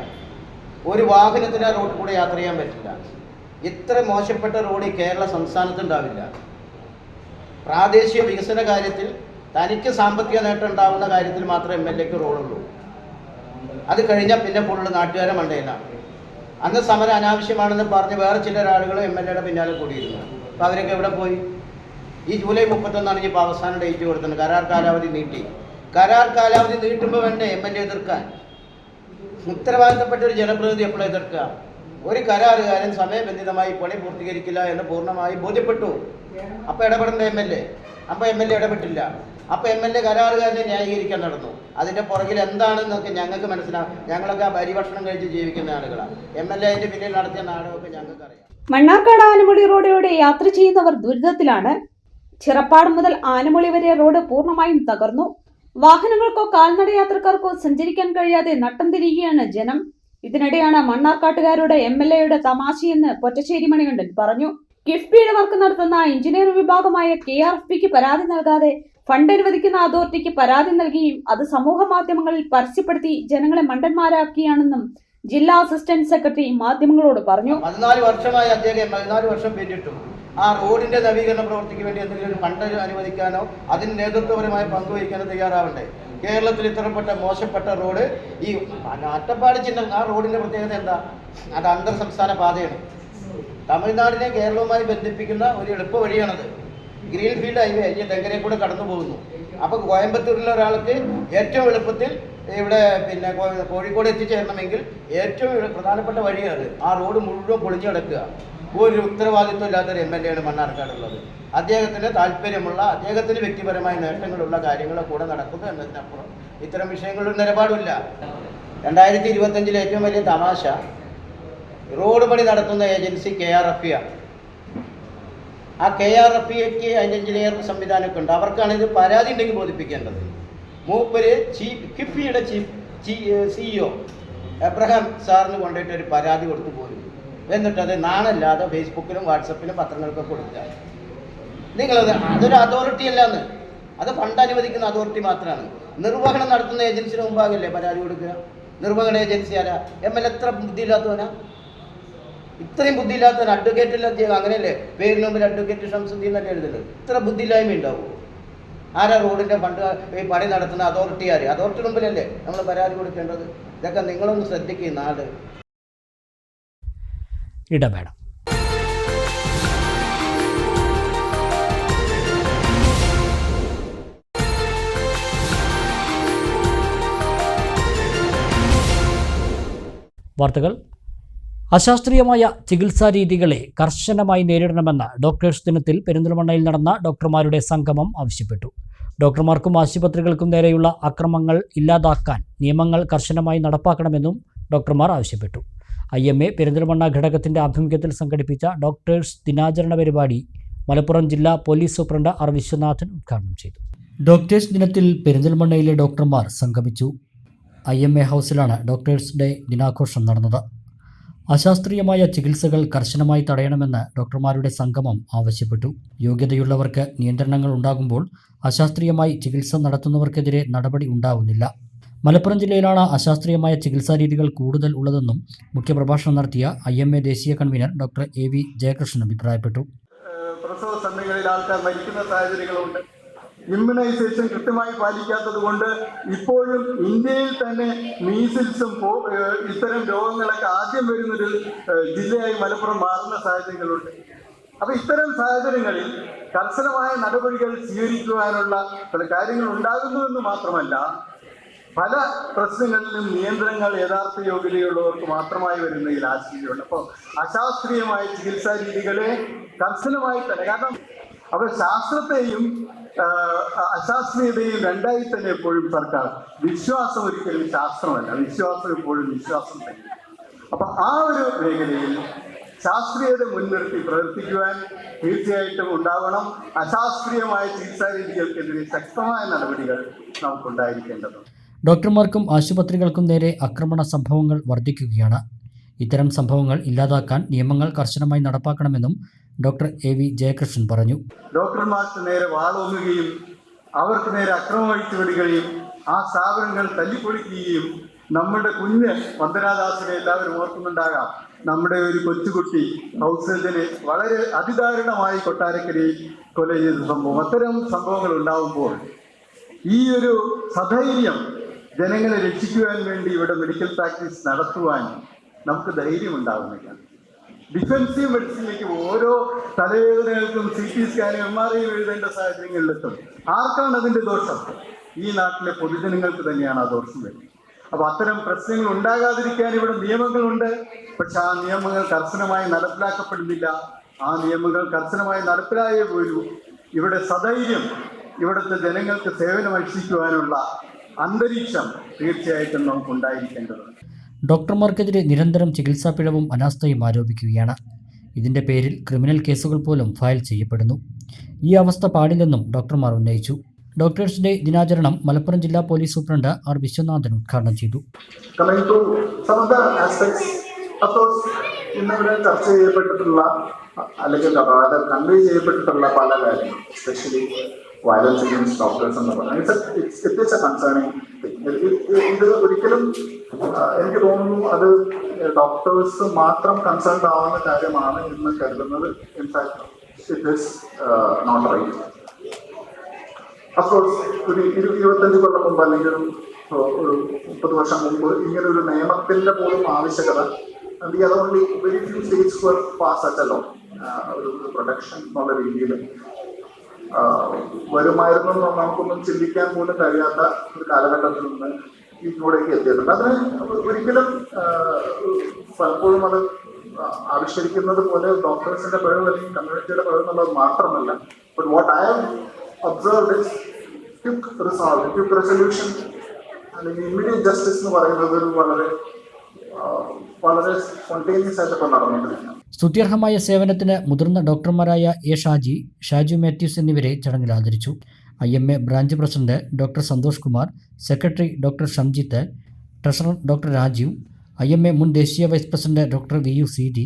ഒരു വാഹനത്തിന് ആ റോഡിൽ കൂടെ യാത്ര ചെയ്യാൻ പറ്റില്ല. ഇത്ര മോശപ്പെട്ട റോഡ് ഈ കേരള സംസ്ഥാനത്തുണ്ടാവില്ല. പ്രാദേശിക വികസന കാര്യത്തിൽ തനിക്ക് സാമ്പത്തിക നേട്ടം ഉണ്ടാവുന്ന കാര്യത്തിൽ മാത്രമേ MLAക്ക് റോഡുള്ളൂ. അത് കഴിഞ്ഞാൽ പിന്നെ ഫുള്ള് നാട്ടുകാരെ മണ്ടയിലാണ്. അന്ന് സമരം അനാവശ്യമാണെന്ന് പറഞ്ഞ് വേറെ ചില ആളുകൾ MLAയുടെ പിന്നാലെ കൂടിയിരുന്നു. അപ്പോൾ അവരൊക്കെ എവിടെ പോയി? ഈ ജൂലൈ 31 ഇപ്പോൾ അവസാന ഡേറ്റ് കൊടുത്തത്. കരാർ കാലാവധി നീട്ടി. കരാർ കാലാവധി നീട്ടുമ്പോൾ വേണ്ടേ MLA എതിർക്കാൻ? ഉത്തരവാദിത്തപ്പെട്ട ഒരു ജനപ്രതിനിധി എപ്പോഴും എതിർക്കുക? ഒരു കരാറുകാരൻ സമയബന്ധിതമായി പണി പൂർത്തീകരിക്കില്ല എന്ന് പൂർണ്ണമായി ബോധ്യപ്പെട്ടു. അപ്പോൾ ഇടപെടേണ്ട MLA. അപ്പോൾ MLA ഇടപെട്ടില്ല. അപ്പോൾ MLA കരാറുകാരനെ ന്യായീകരിക്കാൻ നടന്നു. അതിൻ്റെ പുറകിൽ എന്താണെന്നൊക്കെ ഞങ്ങൾക്ക് മനസ്സിലാവും. ഞങ്ങളൊക്കെ ആ പരിഭക്ഷണം കഴിച്ച് ജീവിക്കുന്ന ആളുകളാണ്. MLA അതിൻ്റെ പിന്നിൽ നടത്തിയ നാടകമൊക്കെ ഞങ്ങൾക്കറിയാം. മണ്ണാർക്കാട് ആനമുളി റോഡിലൂടെ യാത്ര ചെയ്യുന്നവർ ദുരിതത്തിലാണ്. ചിറപ്പാട് മുതൽ ആനമുളി വരെ റോഡ് പൂർണ്ണമായും തകർന്നു. വാഹനങ്ങൾക്കോ കാൽനട യാത്രക്കാർക്കോ സഞ്ചരിക്കാൻ കഴിയാതെ നട്ടം തിരിയുകയാണ് ജനം. ഇതിനിടെയാണ് മണ്ണാർക്കാട്ടുകാരുടെ MLAയുടെ തമാശയെന്ന് പൊറ്റശ്ശേരി മണികണ്ഠൻ പറഞ്ഞു. കിഫ്ബിയുടെ വർക്ക് നടത്തുന്ന എഞ്ചിനീയറിംഗ് വിഭാഗമായ KRFBക്ക് പരാതി നൽകാതെ ഫണ്ട് അനുവദിക്കുന്ന അതോറിറ്റിക്ക് പരാതി നൽകുകയും അത് സമൂഹ മാധ്യമങ്ങളിൽ പരസ്യപ്പെടുത്തി ജനങ്ങളെ മണ്ടന്മാരാക്കിയാണെന്നും ജില്ലാ അസിസ്റ്റന്റ് സെക്രട്ടറി മാധ്യമങ്ങളോട് പറഞ്ഞു. 14 വർഷമായി അദ്ദേഹം 14 വർഷം പിന്നിട്ടു. ആ റോഡിന്റെ നവീകരണ പ്രവൃത്തിക്ക് വേണ്ടി എന്തെങ്കിലും ഒരു ഫണ്ട് അനുവദിക്കാനോ അതിന് നേതൃത്വപരമായി പങ്കുവഹിക്കാനോ തയ്യാറാവണ്ടേ? കേരളത്തിൽ ഇത്തരപ്പെട്ട മോശപ്പെട്ട റോഡ്, ഈ അട്ടപ്പാടി ചിഹ്നം, ആ റോഡിന്റെ പ്രത്യേകത എന്താ? അത് അന്തർ സംസ്ഥാന പാതയാണ്. തമിഴ്നാടിനെ കേരളവുമായി ബന്ധിപ്പിക്കുന്ന ഒരു എളുപ്പ വഴിയാണത്. ഗ്രീൻഫീൽഡ് ഹൈവേ ഈ തെങ്കരെ കൂടെ കടന്നു പോകുന്നു. അപ്പോൾ കോയമ്പത്തൂരിലെ ഒരാൾക്ക് ഏറ്റവും എളുപ്പത്തിൽ ഇവിടെ പിന്നെ കോഴിക്കോട് എത്തിച്ചേരണമെങ്കിൽ ഏറ്റവും പ്രധാനപ്പെട്ട വഴിയാണ്. ആ റോഡ് മുഴുവൻ പൊളിഞ്ഞു കിടക്കുക. ഒരു ഉത്തരവാദിത്വം ഇല്ലാത്തൊരു MLAയാണ് മണ്ണാർക്കാടുള്ളത്. അദ്ദേഹത്തിന് താല്പര്യമുള്ള, അദ്ദേഹത്തിന് വ്യക്തിപരമായ നേട്ടങ്ങളുള്ള കാര്യങ്ങളെ കൂടെ നടക്കുന്നു എന്നതിനപ്പുറം ഇത്തരം വിഷയങ്ങളിൽ നിലപാടില്ല. 2025 ഏറ്റവും വലിയ തമാശ, റോഡ് പണി നടത്തുന്ന ഏജൻസി KRFB ആണ്. ആ KRFBക്ക് അതിൻ്റെ എഞ്ചിനീയറിംഗ് സംവിധാനമൊക്കെ ഉണ്ട്. അവർക്കാണ് ഇത് പരാതി ഉണ്ടെങ്കിൽ ബോധിപ്പിക്കേണ്ടത്. മൂപ്പര് കിഫ്ബിയുടെ CEO എബ്രഹാം സാറിന് കൊണ്ടുപോയിട്ട് ഒരു പരാതി കൊടുത്തു പോലും. എന്നിട്ടത് നാണല്ലാതെ ഫേസ്ബുക്കിലും വാട്സപ്പിലും പത്രങ്ങൾക്കൊക്കെ കൊടുക്കുക. നിങ്ങളത് അതൊരു അതോറിറ്റി അല്ലാന്ന്, അത് ഫണ്ട് അനുവദിക്കുന്ന അതോറിറ്റി മാത്രമാണ്. നിർവഹണം നടത്തുന്ന ഏജൻസിന് മുമ്പാകല്ലേ പരാതി കൊടുക്കുക? നിർവഹണ ഏജൻസി ആരാ? MLA എത്ര ബുദ്ധിയില്ലാത്തവനാ? ഇത്രയും ബുദ്ധിയില്ലാത്തവൻ അഡ്വക്കേറ്റ് അല്ല അദ്ദേഹം. അങ്ങനെയല്ലേ പേരിന് മുമ്പിൽ അഡ്വക്കേറ്റ് ഷംസുദ്ദീൻ എന്നല്ലേ എഴുതുന്നത്? ഇത്ര ബുദ്ധിയില്ലായ്മ ഉണ്ടാവുമോ? ആരാ റോഡിൻ്റെ ഫണ്ട് ഈ പണി നടത്തുന്ന അതോറിറ്റി ആര്? അതോറിറ്റി മുമ്പിലല്ലേ നമ്മൾ പരാതി കൊടുക്കേണ്ടത്? ഇതൊക്കെ നിങ്ങളൊന്ന് ശ്രദ്ധിക്കുക. നാട് ഇടവേള. വാർത്തകൾ. അശാസ്ത്രീയമായ ചികിത്സാ രീതികളെ കർശനമായി നേരിടണമെന്ന് ഡോക്ടേഴ്സ് ദിനത്തിൽ പെരിന്തൽമണ്ണയിൽ നടന്ന ഡോക്ടർമാരുടെ സംഗമം ആവശ്യപ്പെട്ടു. ഡോക്ടർമാർക്കും ആശുപത്രികൾക്കും നേരെയുള്ള അക്രമങ്ങൾ ഇല്ലാതാക്കാൻ നിയമങ്ങൾ കർശനമായി നടപ്പാക്കണമെന്നും ഡോക്ടർമാർ ആവശ്യപ്പെട്ടു. IMA പെരിന്തൽമണ്ണ ഘടകത്തിൻ്റെ ആഭിമുഖ്യത്തിൽ സംഘടിപ്പിച്ച ഡോക്ടേഴ്സ് ദിനാചരണ പരിപാടി മലപ്പുറം ജില്ലാ പോലീസ് സൂപ്രണ്ട് R. വിശ്വനാഥൻ ഉദ്ഘാടനം ചെയ്തു. ഡോക്ടേഴ്സ് ദിനത്തിൽ പെരിന്തൽമണ്ണയിലെ ഡോക്ടർമാർ സംഗമിച്ചു. IMA ഹൗസിലാണ് ഡോക്ടേഴ്സ് ഡേ ദിനാഘോഷം നടന്നത്. അശാസ്ത്രീയമായ ചികിത്സകൾ കർശനമായി തടയണമെന്ന് ഡോക്ടർമാരുടെ സംഗമം ആവശ്യപ്പെട്ടു. യോഗ്യതയുള്ളവർക്ക് നിയന്ത്രണങ്ങൾ ഉണ്ടാകുമ്പോൾ അശാസ്ത്രീയമായി ചികിത്സ നടത്തുന്നവർക്കെതിരെ നടപടി ഉണ്ടാവുന്നില്ല. മലപ്പുറം ജില്ലയിലാണ് അശാസ്ത്രീയമായ ചികിത്സാ രീതികൾ കൂടുതൽ ഉള്ളതെന്നും മുഖ്യപ്രഭാഷണം നടത്തിയ IMA ദേശീയ കൺവീനർ ഡോക്ടർ AV ജയകൃഷ്ണൻ അഭിപ്രായപ്പെട്ടു. പ്രസവ സമയങ്ങളിൽ ആൾക്കാർ മരിക്കുന്ന സാഹചര്യങ്ങളുണ്ട്. ഇമ്മ്യൂണൈസേഷൻ കൃത്യമായി പാലിക്കാത്തത് കൊണ്ട് ഇപ്പോഴും ഇന്ത്യയിൽ തന്നെ മീസിൽസും ഇത്തരം രോഗങ്ങളൊക്കെ ആദ്യം വരുന്നൊരു ജില്ലയായി മലപ്പുറം മാറുന്ന സാഹചര്യങ്ങളുണ്ട്. അപ്പൊ ഇത്തരം സാഹചര്യങ്ങളിൽ കർശനമായ നടപടികൾ സ്വീകരിക്കുവാനുള്ള പല കാര്യങ്ങൾ ഉണ്ടാകുന്നുവെന്ന് മാത്രമല്ല, പല പ്രശ്നങ്ങളിലും നിയന്ത്രണങ്ങൾ യഥാർത്ഥ യോഗ്യതയുള്ളവർക്ക് മാത്രമായി വരുന്നതിൽ ആശങ്കയുണ്ട്. അപ്പോൾ അശാസ്ത്രീയമായ ചികിത്സാ രീതികളെ കർശനമായി തന്നെ, കാരണം അപ്പോൾ ശാസ്ത്രത്തെയും അശാസ്ത്രീയതയും രണ്ടായി തന്നെ എപ്പോഴും സർക്കാർ. വിശ്വാസം ഒരിക്കലും ശാസ്ത്രമല്ല, വിശ്വാസം എപ്പോഴും വിശ്വാസം തന്നെ. അപ്പൊ ആ ഒരു മേഖലയിൽ ശാസ്ത്രീയത മുൻനിർത്തി പ്രവർത്തിക്കുവാൻ തീർച്ചയായിട്ടും ഉണ്ടാവണം. അശാസ്ത്രീയമായ ചികിത്സാ രീതികൾക്കെതിരെ ശക്തമായ നടപടികൾ നമുക്കുണ്ടായിരിക്കേണ്ടതുണ്ട്. ഡോക്ടർമാർക്കും ആശുപത്രികൾക്കും നേരെ ആക്രമണ സംഭവങ്ങൾ വർദ്ധിക്കുകയാണ്. ഇത്തരം സംഭവങ്ങൾ ഇല്ലാതാക്കാൻ നിയമങ്ങൾ കർശനമായി നടപ്പാക്കണമെന്നും ഡോക്ടർ AV ജയകൃഷ്ണൻ പറഞ്ഞു. ഡോക്ടർമാർക്ക് നേരെ വാളോങ്ങുകയും അവർക്ക് നേരെ അക്രമം അഴിച്ചുവിടുകയും ആ സ്ഥാപനങ്ങൾ തല്ലിപ്പൊളിക്കുകയും നമ്മുടെ കുഞ്ഞ് വന്ദനാദാസിനെ എല്ലാവരും ഓർക്കുന്നുണ്ടാകാം. നമ്മുടെ ഒരു കൊച്ചുകുട്ടി ഹൗസേജനെ വളരെ അതിദാരുണമായി കൊട്ടാരക്കരയിൽ കൊല ചെയ്ത സംഭവം. അത്തരം സംഭവങ്ങൾ ഉണ്ടാകുമ്പോൾ ഈ ഒരു സധൈര്യം ജനങ്ങളെ രക്ഷിക്കുവാൻ വേണ്ടി ഇവിടെ മെഡിക്കൽ പ്രാക്ടീസ് നടത്തുവാൻ നമുക്ക് ധൈര്യം ഉണ്ടാകുന്നില്ല. ഡിഫൻസീവ് മെഡിസിനിലേക്ക് ഓരോ തലവേദനകൾക്കും CT സ്കാനും MRI എഴുതേണ്ട സാഹചര്യങ്ങളിലെത്തും. ആർക്കാണ് അതിൻ്റെ ദോഷം? ഈ നാട്ടിലെ പൊതുജനങ്ങൾക്ക് തന്നെയാണ് ആ ദോഷം വരുന്നത്. അപ്പോൾ അത്തരം പ്രശ്നങ്ങൾ ഉണ്ടാകാതിരിക്കാൻ ഇവിടെ നിയമങ്ങളുണ്ട്. പക്ഷെ ആ നിയമങ്ങൾ കർശനമായി നടപ്പിലാക്കപ്പെടുന്നില്ല. ആ നിയമങ്ങൾ കർശനമായി നടപ്പിലായേ പോലും ഇവിടെ സധൈര്യം ഇവിടുത്തെ ജനങ്ങൾക്ക് സേവനം അനുഷ്ഠിക്കുവാനുള്ള അന്തരീക്ഷം തീർച്ചയായിട്ടും നമുക്ക് ഉണ്ടായിരിക്കേണ്ടതുണ്ട്. ഡോക്ടർമാർക്കെതിരെ നിരന്തരം ചികിത്സാ പിഴവും അനാസ്ഥയും ആരോപിക്കുകയാണ്. ഇതിൻ്റെ പേരിൽ ക്രിമിനൽ കേസുകൾ പോലും ഫയൽ ചെയ്യപ്പെടുന്നു. ഈ അവസ്ഥ പാടില്ലെന്നും ഡോക്ടർമാർ ഉന്നയിച്ചു. ഡോക്ടേഴ്സ് ഡേ ദിനാചരണം മലപ്പുറം ജില്ലാ പോലീസ് സൂപ്രണ്ട് R. വിശ്വനാഥൻ ഉദ്ഘാടനം ചെയ്തു. ഇന്നിവിടെ ചർച്ച ചെയ്യപ്പെട്ടിട്ടുള്ള അല്ലെങ്കിൽ കൺവേ ചെയ്യപ്പെട്ടിട്ടുള്ള പല കാര്യങ്ങളും, എസ്പെഷ്യലി വയലൻസ് അഗൈൻസ്റ്റ് ഡോക്ടേഴ്സ് എന്ന് പറഞ്ഞാൽ ഇറ്റ്സ് എ കൺസേണിങ് തിങ്. ഇത് ഒരിക്കലും എനിക്ക് തോന്നുന്നു അത് ഡോക്ടേഴ്സ് മാത്രം കൺസേൺഡ് ആവുന്ന കാര്യമാണ് എന്ന് കരുതുന്നത് in fact it is not right. Of course ഒരു 25 കൊല്ലം മുമ്പ് അല്ലെങ്കിൽ ഒരു 30 വർഷം മുമ്പ് ഇങ്ങനെ ഒരു നിയമത്തിന്റെ പോലും ആവശ്യകത അതുകൊണ്ട് very few states were pass such a law. ഒരു പ്രൊട്ടക്ഷൻ എന്നുള്ള രീതിയിൽ വരുമായിരുന്നു നമുക്കൊന്നും ചിന്തിക്കാൻ പോലും കഴിയാത്ത ഒരു കാലഘട്ടത്തിൽ നിന്ന് ഇതിലൂടെയൊക്കെ എത്തിയിട്ടുണ്ട്. അതിന് ഒരിക്കലും പലപ്പോഴും അത് ആവിഷ്കരിക്കുന്നത് പോലെ ഡോക്ടേഴ്സിന്റെ പിഴവ് അല്ലെങ്കിൽ കമ്മ്യൂണിറ്റിയുടെ പിഴവ് എന്നുള്ളത് മാത്രമല്ല. But what I have observed is quick resolution അല്ലെങ്കിൽ ഇമ്മീഡിയറ്റ് ജസ്റ്റിസ് എന്ന് പറയുന്നത് ഒരു വളരെ സ്പോണ്ടേനിയസ് ആയിട്ട് ഇപ്പോൾ നടന്നിട്ടില്ല. സ്തുത്യർഹമായ സേവനത്തിന് മുതിർന്ന ഡോക്ടർമാരായ A. ഷാജി, ഷാജു മാത്യൂസ് എന്നിവരെ ചടങ്ങിൽ ആദരിച്ചു. IMA branch president doctor Santhosh Kumar, secretary doctor Shamjith, treasurer doctor Rajeev, IMA മുൻ ദേശീയ vice president doctor VU CD,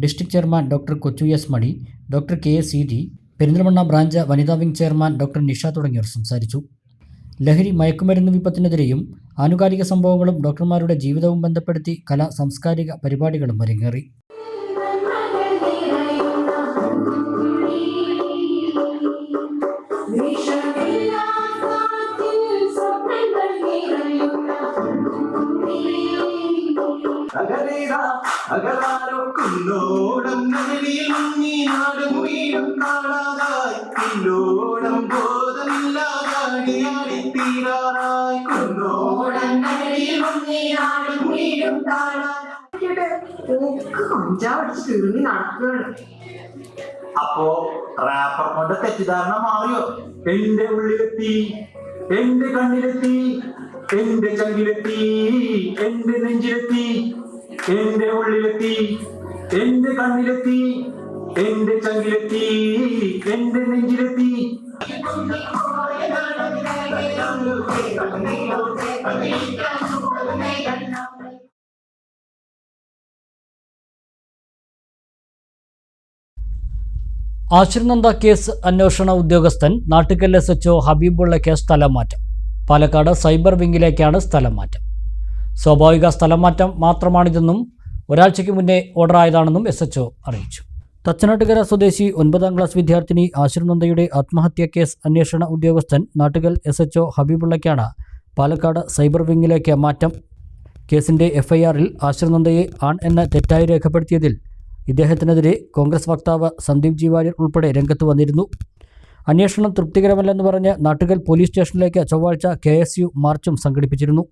district chairman doctor Kochu S. Mani, doctor KSCD, Perinthalmanna branch വനിതാ വിംഗ് ചെയർമാൻ ഡോക്ടർ നിഷ തുടങ്ങിയവർ സംസാരിച്ചു. ലഹരി മയക്കുമരുന്ന് വിപത്തിനെതിരെയും ആനുകാലിക സംഭവങ്ങളും ഡോക്ടർമാരുടെ ജീവിതവും ബന്ധപ്പെടുത്തി കലാ സാംസ്കാരിക പരിപാടികളും അരങ്ങേറി. അപ്പോ റാപ്പർ കൊണ്ട് തെറ്റിദ്ധാരണ മാറിയോ? എന്റെ ഉള്ളിലെത്തി, എന്റെ കണ്ണിലെത്തി, എന്റെ ചങ്കിലെത്തി, എന്റെ നെഞ്ചിലെത്തി, എന്റെ ഉള്ളിലെത്തി, എന്റെ കണ്ണിലെത്തി, എന്റെ ചങ്കിലെത്തി, എന്റെ നെഞ്ചിലെത്തി. ആശ്രിനന്ദ കേസ് അന്വേഷണ ഉദ്യോഗസ്ഥൻ നാട്ടുകൽ SHO ഹബീബുള്ളയ്ക്ക് സ്ഥലം മാറ്റം. പാലക്കാട് സൈബർ വിങ്ങിലേക്കാണ് സ്ഥലം മാറ്റം. സ്വാഭാവിക സ്ഥലം മാറ്റം മാത്രമാണിതെന്നും ഒരാഴ്ചയ്ക്ക് മുന്നേ ഓർഡറായതാണെന്നും SHO അറിയിച്ചു. തച്ചനാട്ടുകര സ്വദേശി 9ാം ക്ലാസ് വിദ്യാർത്ഥിനി ആശ്രിനന്ദയുടെ ആത്മഹത്യാ കേസ് അന്വേഷണ ഉദ്യോഗസ്ഥൻ നാട്ടുകൽ SHO ഹബീബുള്ളയ്ക്കാണ് പാലക്കാട് സൈബർ വിങ്ങിലേക്ക് മാറ്റം. കേസിൻ്റെ FIRൽ ആശ്രിനന്ദയെ ആൺ എന്ന് തെറ്റായി രേഖപ്പെടുത്തിയതിൽ ഇദ്ദേഹത്തിനെതിരെ കോൺഗ്രസ് വക്താവ് സന്ദീപ് ജി വാര്യർ ഉൾപ്പെടെ രംഗത്ത് വന്നിരുന്നു. അന്വേഷണം തൃപ്തികരമല്ലെന്ന് പറഞ്ഞ് നാട്ടുകൽ പോലീസ് സ്റ്റേഷനിലേക്ക് ചൊവ്വാഴ്ച KSU മാർച്ചും സംഘടിപ്പിച്ചിരുന്നു.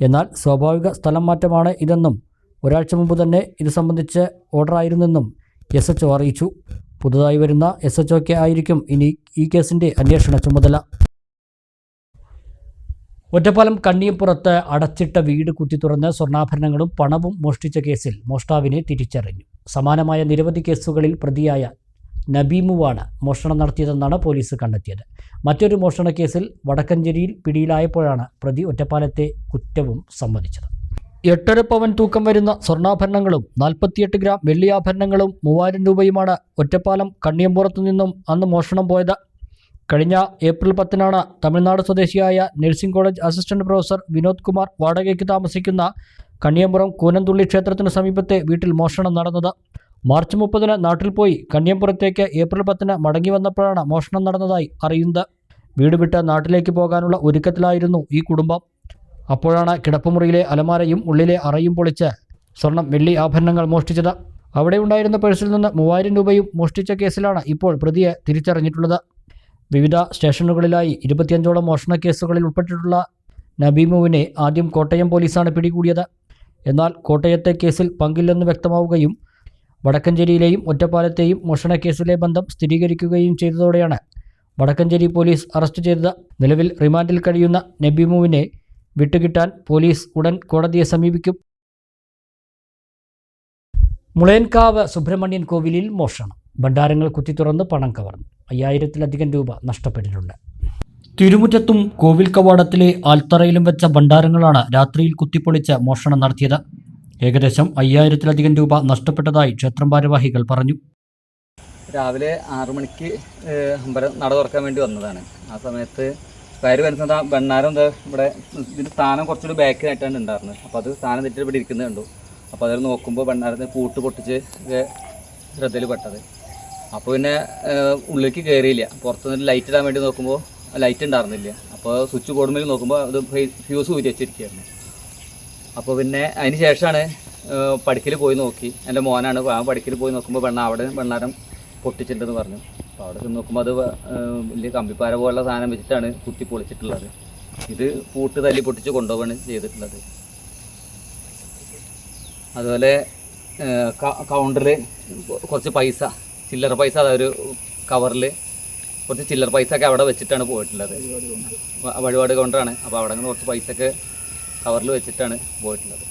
എന്നാൽ സ്വാഭാവിക സ്ഥലം മാറ്റമാണ് ഇതെന്നും ഒരാഴ്ച മുമ്പ് തന്നെ ഇത് സംബന്ധിച്ച് ഓർഡറായിരുന്നെന്നും SHO അറിയിച്ചു. പുതുതായി വരുന്ന SHOയ്ക്ക് ആയിരിക്കും ഇനി ഈ കേസിൻ്റെ അന്വേഷണ ചുമതല. ഒറ്റപ്പാലം കണ്ണിയപ്പുറത്ത് അടച്ചിട്ട വീട് കുത്തി തുറന്ന് സ്വർണ്ണാഭരണങ്ങളും പണവും മോഷ്ടിച്ച കേസിൽ മോഷ്ടാവിനെ തിരിച്ചറിഞ്ഞു. സമാനമായ നിരവധി കേസുകളിൽ പ്രതിയായ നബീമുവാണ് മോഷണം നടത്തിയതെന്നാണ് പോലീസ് കണ്ടെത്തിയത്. മറ്റൊരു മോഷണ കേസിൽ വടക്കഞ്ചേരിയിൽ പിടിയിലായപ്പോഴാണ് പ്രതി ഒറ്റപ്പാലത്തെ കുറ്റവും സമ്മതിച്ചത്. 8.5 പവൻ തൂക്കം വരുന്ന സ്വർണ്ണാഭരണങ്ങളും 48 ഗ്രാം വെള്ളിയാഭരണങ്ങളും 3000 രൂപയുമാണ് ഒറ്റപ്പാലം കണ്ണിയമ്പുറത്തു നിന്നും അന്ന് മോഷണം പോയത്. കഴിഞ്ഞ ഏപ്രിൽ 10-നാണ് തമിഴ്നാട് സ്വദേശിയായ nursing college assistant professor Vinod Kumar വാടകയ്ക്ക് താമസിക്കുന്ന കണ്ണിയമ്പുറം കൂനന്തുള്ളി ക്ഷേത്രത്തിന് സമീപത്തെ വീട്ടിൽ മോഷണം നടന്നത്. മാർച്ച് 30-ന് നാട്ടിൽ പോയി കണ്ണിയമ്പുറത്തേക്ക് ഏപ്രിൽ 10-ന് മടങ്ങി വന്നപ്പോഴാണ് മോഷണം നടന്നതായി അറിയുന്നത്. വീട് വിട്ട് നാട്ടിലേക്ക് പോകാനുള്ള ഒരുക്കത്തിലായിരുന്നു ഈ കുടുംബം. അപ്പോഴാണ് കിടപ്പുമുറിയിലെ അലമാരയും ഉള്ളിലെ അറയും പൊളിച്ച് സ്വർണം വെള്ളി ആഭരണങ്ങൾ മോഷ്ടിച്ചത്. അവിടെ ഉണ്ടായിരുന്ന പേഴ്സിൽ നിന്ന് 3000 രൂപയും മോഷ്ടിച്ച കേസിലാണ് ഇപ്പോൾ പ്രതിയെ തിരിച്ചറിഞ്ഞിട്ടുള്ളത്. വിവിധ സ്റ്റേഷനുകളിലായി 25ഓളം മോഷണ കേസുകളിൽ ഉൾപ്പെട്ടിട്ടുള്ള നബീമുവിനെ ആദ്യം കോട്ടയം പോലീസാണ് പിടികൂടിയത്. എന്നാൽ കോട്ടയത്തെ കേസിൽ പങ്കില്ലെന്ന് വ്യക്തമാവുകയും വടക്കഞ്ചേരിയിലെയും ഒറ്റപ്പാലത്തെയും മോഷണ കേസിലെ ബന്ധം സ്ഥിരീകരിക്കുകയും ചെയ്തതോടെയാണ് വടക്കഞ്ചേരി പോലീസ് അറസ്റ്റ് ചെയ്തത്. നിലവിൽ റിമാൻഡിൽ കഴിയുന്ന നബീമുവിനെ വിട്ടുകിട്ടാൻ പോലീസ് ഉടൻ കോടതിയെ സമീപിക്കും. മുളയൻകാവ് സുബ്രഹ്മണ്യൻ കോവിലിൽ മോഷണം. ഭണ്ഡാരങ്ങൾ കുത്തിത്തുറന്ന് പണം കവർന്നു. 5000-ലധികം രൂപ നഷ്ടപ്പെട്ടിട്ടുണ്ട്. തിരുമുറ്റത്തും കോവിൽ കവാടത്തിലെ ആൽത്തറയിലും വെച്ച ഭണ്ഡാരങ്ങളാണ് രാത്രിയിൽ കുത്തിപ്പൊളിച്ച് മോഷണം നടത്തിയത്. ഏകദേശം 5000-ലധികം രൂപ നഷ്ടപ്പെട്ടതായി ക്ഷേത്രം ഭാരവാഹികൾ പറഞ്ഞു. രാവിലെ 6 മണിക്ക് അമ്പലം നട തുറക്കാൻ വേണ്ടി വന്നതാണ്. ആ സമയത്ത് കയറി വരുന്നത് ഭണ്ണാരം ഇവിടെ ഇതിൻ്റെ സ്ഥാനം കുറച്ചുകൂടി ബാക്കിലായിട്ടാണ് ഉണ്ടായിരുന്നത്. അപ്പോൾ അത് സ്ഥാനം തെറ്റിട്ട് ഇവിടെ ഇരിക്കുന്നത് കണ്ടു. അപ്പോൾ അതിൽ നോക്കുമ്പോൾ ഭണ്ണാരത്തിന് പൂട്ട് പൊട്ടിച്ച് ശ്രദ്ധയിൽ പെട്ടത്. അപ്പോൾ പിന്നെ ഉള്ളിലേക്ക് കയറിയില്ല. പുറത്തുനിന്ന് ലൈറ്റ് ഇടാൻ വേണ്ടി നോക്കുമ്പോൾ ലൈറ്റ് ഉണ്ടായിരുന്നില്ല. അപ്പോൾ സ്വിച്ച് ബോർഡ് മേൽ നോക്കുമ്പോൾ അത് ഫ്യൂസ് ഊരി വെച്ചിരിക്കുകയായിരുന്നു. അപ്പോൾ പിന്നെ അതിന് ശേഷമാണ് പടിക്കൽ പോയി നോക്കി. എൻ്റെ മോനാണ് പടിക്കൽ പോയി നോക്കുമ്പോൾ ഭണ്ണാരം പൊട്ടിച്ചിട്ടുണ്ടെന്ന് പറഞ്ഞു. അപ്പോൾ അവിടെ ചെന്ന് നോക്കുമ്പോൾ അത് വലിയ കമ്പിപ്പാര പോലുള്ള സാധനം വെച്ചിട്ടാണ് കുത്തി പൊളിച്ചിട്ടുള്ളത്. ഇത് പൂട്ട് തല്ലി പൊട്ടിച്ച് കൊണ്ടുപോവാണ് ചെയ്തിട്ടുള്ളത്. അതുപോലെ കൗണ്ടറിൽ കുറച്ച് പൈസ, ചില്ലറ പൈസ, അതൊരു കവറിൽ കുറച്ച് ചില്ലറ പൈസ ഒക്കെ അവിടെ വെച്ചിട്ടാണ് പോയിട്ടുള്ളത്. വഴിപാട് കൗണ്ടറാണ്. അപ്പോൾ അവിടെ നിന്ന് കുറച്ച് പൈസ ഒക്കെ കവറിൽ വെച്ചിട്ടാണ് പോയിട്ടുള്ളത്.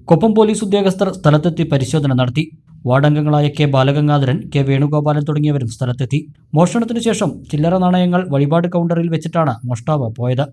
കൊപ്പം പോലീസ് ഉദ്യോഗസ്ഥർ സ്ഥലത്തെത്തി പരിശോധന നടത്തി. വാർഡംഗങ്ങളായ കെ ബാലഗംഗാധരൻ, കെ വേണുഗോപാലൻ തുടങ്ങിയവരും സ്ഥലത്തെത്തി. മോഷണത്തിനു ശേഷം ചില്ലറ നാണയങ്ങൾ വഴിപാട് കൗണ്ടറിൽ വെച്ചിട്ടാണ് മോഷ്ടാവ് പോയത്.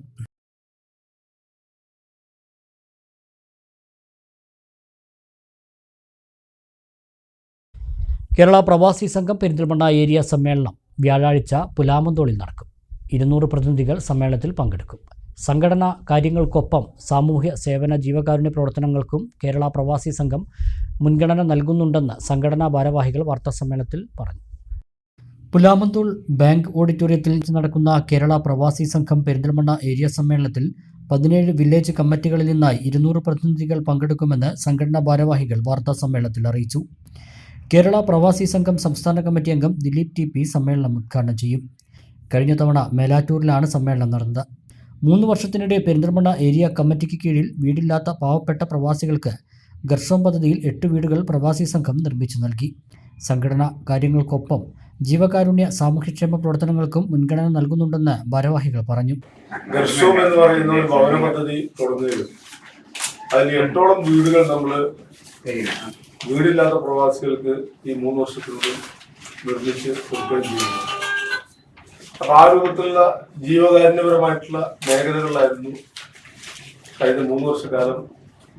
കേരള പ്രവാസി സംഘം പെരിന്തൽമണ്ണ ഏരിയ സമ്മേളനം വ്യാഴാഴ്ച പുലാമന്തോളിൽ നടക്കും. 200 പ്രതിനിധികൾ സമ്മേളനത്തിൽ പങ്കെടുക്കും. സംഘടനാ കാര്യങ്ങൾക്കൊപ്പം സാമൂഹ്യ സേവന ജീവകാരുണ്യ പ്രവർത്തനങ്ങൾക്കും കേരള പ്രവാസി സംഘം മുൻഗണന നൽകുന്നുണ്ടെന്ന് സംഘടനാ ഭാരവാഹികൾ വാർത്താസമ്മേളനത്തിൽ പറഞ്ഞു. പുലാമന്തോൾ ബാങ്ക് ഓഡിറ്റോറിയത്തിൽ നടക്കുന്ന കേരള പ്രവാസി സംഘം പെരിന്തൽമണ്ണ ഏരിയ സമ്മേളനത്തിൽ 17 വില്ലേജ് കമ്മിറ്റികളിൽ നിന്നായി 200 പ്രതിനിധികൾ പങ്കെടുക്കുമെന്ന് സംഘടനാ ഭാരവാഹികൾ വാർത്താസമ്മേളനത്തിൽ അറിയിച്ചു. കേരള പ്രവാസി സംഘം സംസ്ഥാന കമ്മിറ്റി അംഗം ദിലീപ് TP സമ്മേളനം ഉദ്ഘാടനം ചെയ്യും. കഴിഞ്ഞ തവണ മേലാറ്റൂരിലാണ് സമ്മേളനം നടന്നത്. 3 വർഷത്തിനിടെ പെരിന്തൽമണ്ണ ഏരിയ കമ്മിറ്റിക്ക് കീഴിൽ വീടില്ലാത്ത പാവപ്പെട്ട പ്രവാസികൾക്ക് ഗർഷം പദ്ധതിയിൽ 8 വീടുകൾ പ്രവാസി സംഘം നിർമ്മിച്ചു നൽകി. സംഘടനാ കാര്യങ്ങൾക്കൊപ്പം ജീവകാരുണ്യ സാമൂഹ്യക്ഷേമ പ്രവർത്തനങ്ങൾക്കും മുൻഗണന നൽകുന്നുണ്ടെന്ന് ഭാരവാഹികൾ പറഞ്ഞു. ഗർഷം എന്ന് പറയുന്ന ഒരു ഭവന പദ്ധതി തുടങ്ങുകയും അതിൽ 8ഓളം വീടുകൾ നമ്മൾ വീടില്ലാത്ത പ്രവാസികൾക്ക് ഈ 3 വർഷത്തിനുള്ളിൽ നിർമ്മിച്ച് കൊടുക്കുകയും ചെയ്യുന്നു. അപ്പൊ ആ രൂപത്തിലുള്ള ജീവകാരുണ്യപരമായിട്ടുള്ള മേഖലകളിലായിരുന്നു കഴിഞ്ഞ 3 വർഷക്കാലം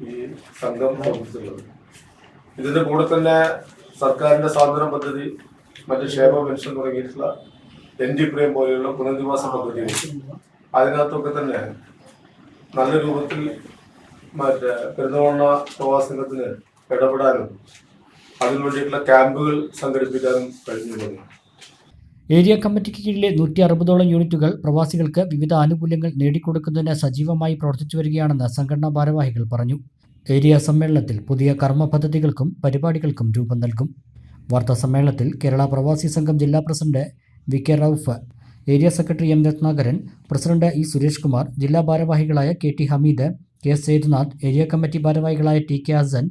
ഈ സംഘം പ്രവർത്തിച്ചിട്ടുള്ളത്. ഇതിന്റെ കൂടെ തന്നെ സർക്കാരിന്റെ സാന്ത്വന പദ്ധതി, മറ്റ് ക്ഷേമ പെൻഷൻ തുടങ്ങിയിട്ടുള്ള NG പ്രേം പോലെയുള്ള പുനരധിവാസ പദ്ധതികൾ, അതിനകത്തൊക്കെ തന്നെ നല്ല രൂപത്തിൽ മറ്റേ പെരുന്തൽമണ്ണ പ്രവാസി സംഘത്തിന് ഇടപെടാനും അതിനു വേണ്ടിയിട്ടുള്ള ക്യാമ്പുകൾ സംഘടിപ്പിക്കാനും കഴിഞ്ഞിട്ടുണ്ട്. ഏരിയ കമ്മിറ്റിക്ക് കീഴിലെ 160ഓളം യൂണിറ്റുകൾ പ്രവാസികൾക്ക് വിവിധ ആനുകൂല്യങ്ങൾ നേടിക്കൊടുക്കുന്നതിന് സജീവമായി പ്രവർത്തിച്ചു വരികയാണെന്ന് സംഘടനാ ഭാരവാഹികൾ പറഞ്ഞു. ഏരിയ സമ്മേളനത്തിൽ പുതിയ കർമ്മ പദ്ധതികൾക്കും പരിപാടികൾക്കും രൂപം നൽകും. വാർത്താ സമ്മേളനത്തിൽ കേരള പ്രവാസി സംഘം ജില്ലാ president VK Rauf, area secretary M Ratnakaran, president E Suresh Kumar, ജില്ലാ ഭാരവാഹികളായ KT Hameed, K Sethunath, area committee ഭാരവാഹികളായ TK ഹസൻ,